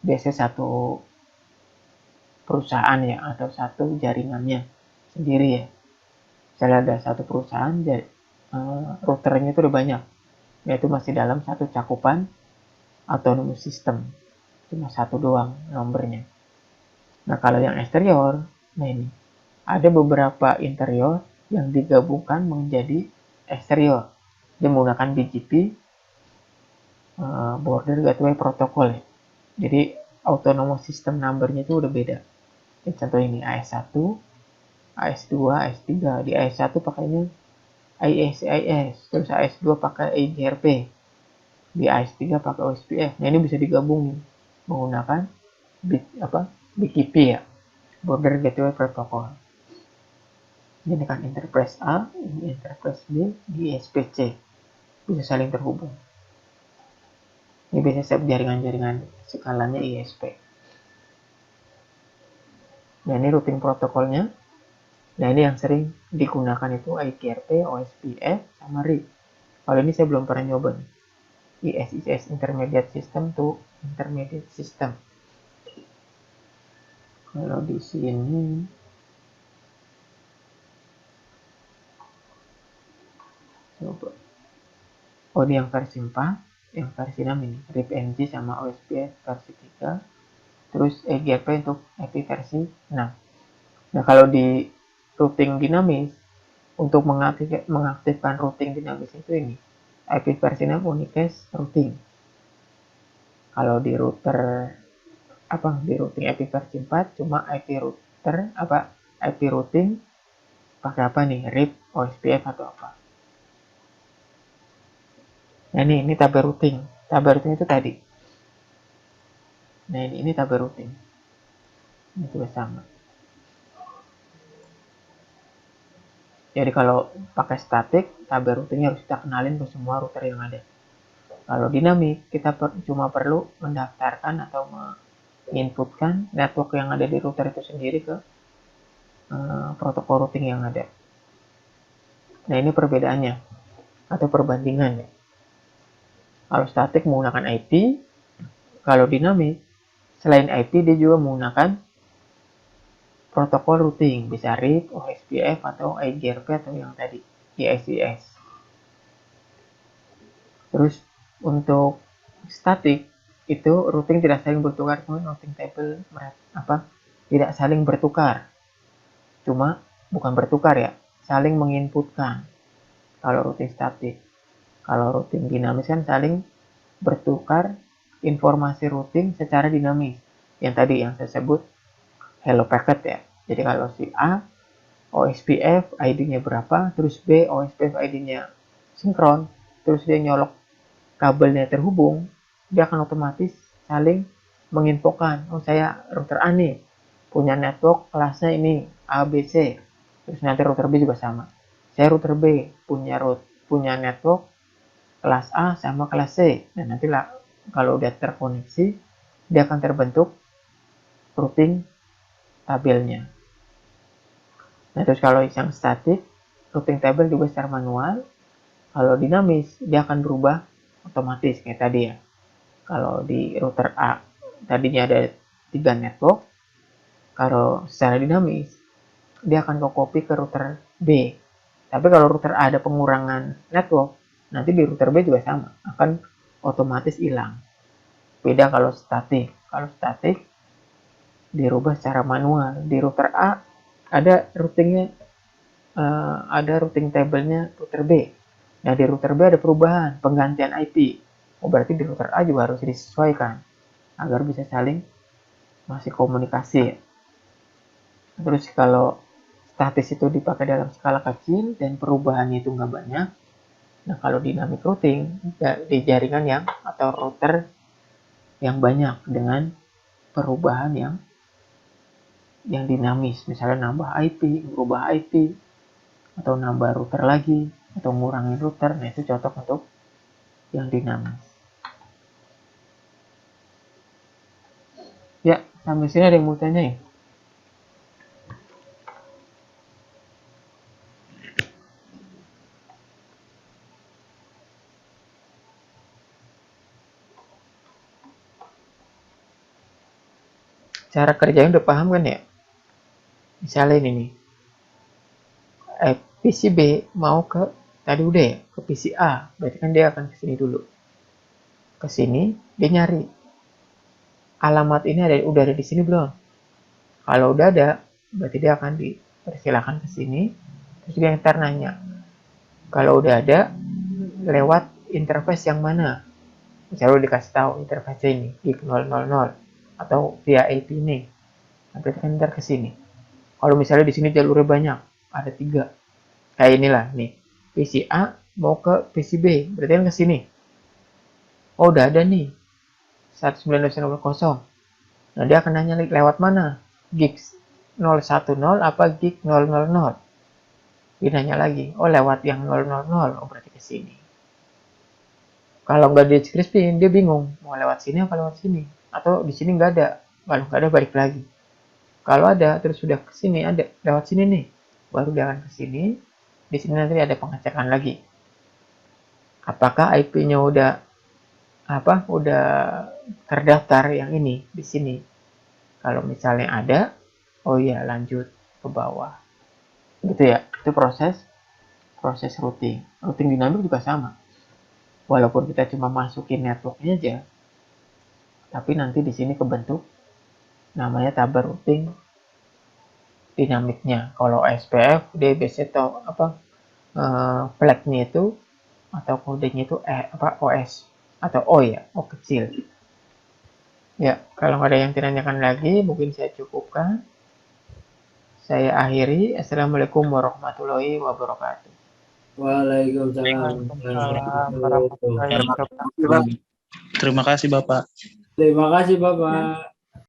biasanya satu perusahaan ya, atau satu jaringannya sendiri ya. Misalnya ada satu perusahaan, routernya itu udah banyak, yaitu masih dalam satu cakupan autonomous system, cuma satu doang nomornya. Nah, kalau yang eksterior, nah ini ada beberapa interior yang digabungkan menjadi eksterior. Dia menggunakan BGP, Border Gateway Protocol ya. Jadi autonomous system numbernya itu udah beda. Jadi, contoh ini AS1, AS2, AS3. Di AS1 pakainya ISIS, terus AS2 pakai IGRP, di AS3 pakai OSPF. Nah, ini bisa digabung menggunakan BGP ya, Border Gateway Protocol. Ini kan Enterprise A, ini Enterprise B, di SPC. Bisa saling terhubung. Ini biasanya jaringan-jaringan skalanya ISP. Nah, ini routing protokolnya. Nah, ini yang sering digunakan itu IGRP, OSPF, sama RIP. Kalau ini saya belum pernah nyoba nih. ISIS, Intermediate System to Intermediate System. Kalau di sini, coba. Oh, ini yang versi 4, yang versi 6 ini. RIP-NG sama OSPF versi 3. Terus EGRP untuk IP versi 6. Nah, kalau di routing dinamis, untuk mengaktifkan routing dinamis itu ini, IP versi 6 unicast routing. Kalau di router di routing IP versi 4 cuma IP router IP routing pakai apa nih, RIP, OSPF atau apa. Nah, ini tabel routing. Tabel routing itu tadi. Nah, ini tabel routing. Ini juga sama. Jadi kalau pakai static, tabel routingnya harus kita kenalin ke semua router yang ada. Kalau dinamik, kita cuma perlu mendaftarkan atau menginputkan network yang ada di router itu sendiri ke protokol routing yang ada. Nah, ini perbedaannya atau perbandingannya. Kalau static menggunakan IP, kalau dinamik, selain IP dia juga menggunakan protokol routing, bisa RIP, OSPF, atau IGRP, atau yang tadi, ISIS. Terus untuk static, itu routing tidak saling bertukar, routing table tidak saling bertukar. Cuma bukan bertukar ya, saling menginputkan. Kalau routing static. Kalau routing dinamis kan saling bertukar informasi routing secara dinamis. Yang tadi yang saya sebut hello packet ya. Jadi kalau si A OSPF ID-nya berapa, terus B OSPF ID-nya sinkron, terus dia nyolok kabelnya terhubung, dia akan otomatis saling menginfokan, oh saya router A nih, punya network kelasnya ini ABC, terus nanti router B juga sama. Saya router B punya network kelas A sama kelas C. Dan nanti lah kalau udah terkoneksi, dia akan terbentuk routing tabelnya. Nah, terus kalau yang statik, routing table juga secara manual. Kalau dinamis, dia akan berubah otomatis kayak tadi ya. Kalau di router A, tadinya ada 3 network. Kalau secara dinamis, dia akan copy ke router B. Tapi kalau router A ada pengurangan network, nanti di router B juga sama, akan otomatis hilang. Beda kalau statik. Kalau statik, dirubah secara manual. Di router A, ada routingnya, ada routing table-nya router B. Nah, di router B ada perubahan, penggantian IP. Oh, berarti di router A juga harus disesuaikan agar bisa saling masih komunikasi. Terus kalau statis itu dipakai dalam skala kecil dan perubahannya itu nggak banyak. Nah, kalau dynamic routing di jaringan yang atau router yang banyak dengan perubahan yang dinamis, misalnya nambah IP, merubah IP, atau nambah router lagi, atau ngurangin router. Nah, itu cocok untuk yang dinamis. Ya, sampai sini ada yang mau tanya ya? Cara kerjanya udah paham kan ya? Misalnya ini nih, PC B mau ke, tadi udah ya, ke PC A, berarti kan dia akan ke sini dulu. Ke sini, dia nyari. Alamat ini udah ada di sini belum? Kalau udah ada, berarti dia akan dipersilakan ke sini. Terus dia ntar nanya, kalau udah ada, lewat interface yang mana? Misalnya dikasih tahu interface ini, gig 000, atau via IP ini. Nah, berarti kan ntar ke sini. Kalau misalnya di sini jalurnya banyak, ada 3. Kayak inilah nih, PC A mau ke PC B, berarti kan ke sini. Oh, udah ada nih, 192.168.0. Nah, dia akan nanya lewat mana? Gig 010 apa gig 000? Dia nanya lagi, oh lewat yang 000, oh berarti ke sini. Kalau nggak di-deskripsiin, dia bingung, mau lewat sini apa lewat sini. Atau di sini nggak ada, kalau nggak ada balik lagi. Kalau ada, terus sudah ke sini, ada lewat sini nih, baru dia akan ke sini. Di sini nanti ada pengecekan lagi. Apakah IP-nya udah terdaftar yang ini di sini. Kalau misalnya ada, oh iya lanjut ke bawah. Gitu ya. Itu proses routing. Routing dinamik juga sama. Walaupun kita cuma masukin networknya aja, tapi nanti di sini kebentuk namanya tabel routing dinamiknya. Kalau SPF dia biasanya tahu flagnya itu atau kodenya itu OS atau O ya, O kecil. Ya, kalau nggak ada yang ditanyakan lagi, mungkin saya cukupkan. Saya akhiri. Assalamualaikum warahmatullahi wabarakatuh. Waalaikumsalam Waalaikumsalam warahmatullahi warahmatullahi wabarakatuh. wabarakatuh. Terima kasih Bapak. Terima kasih Bapak.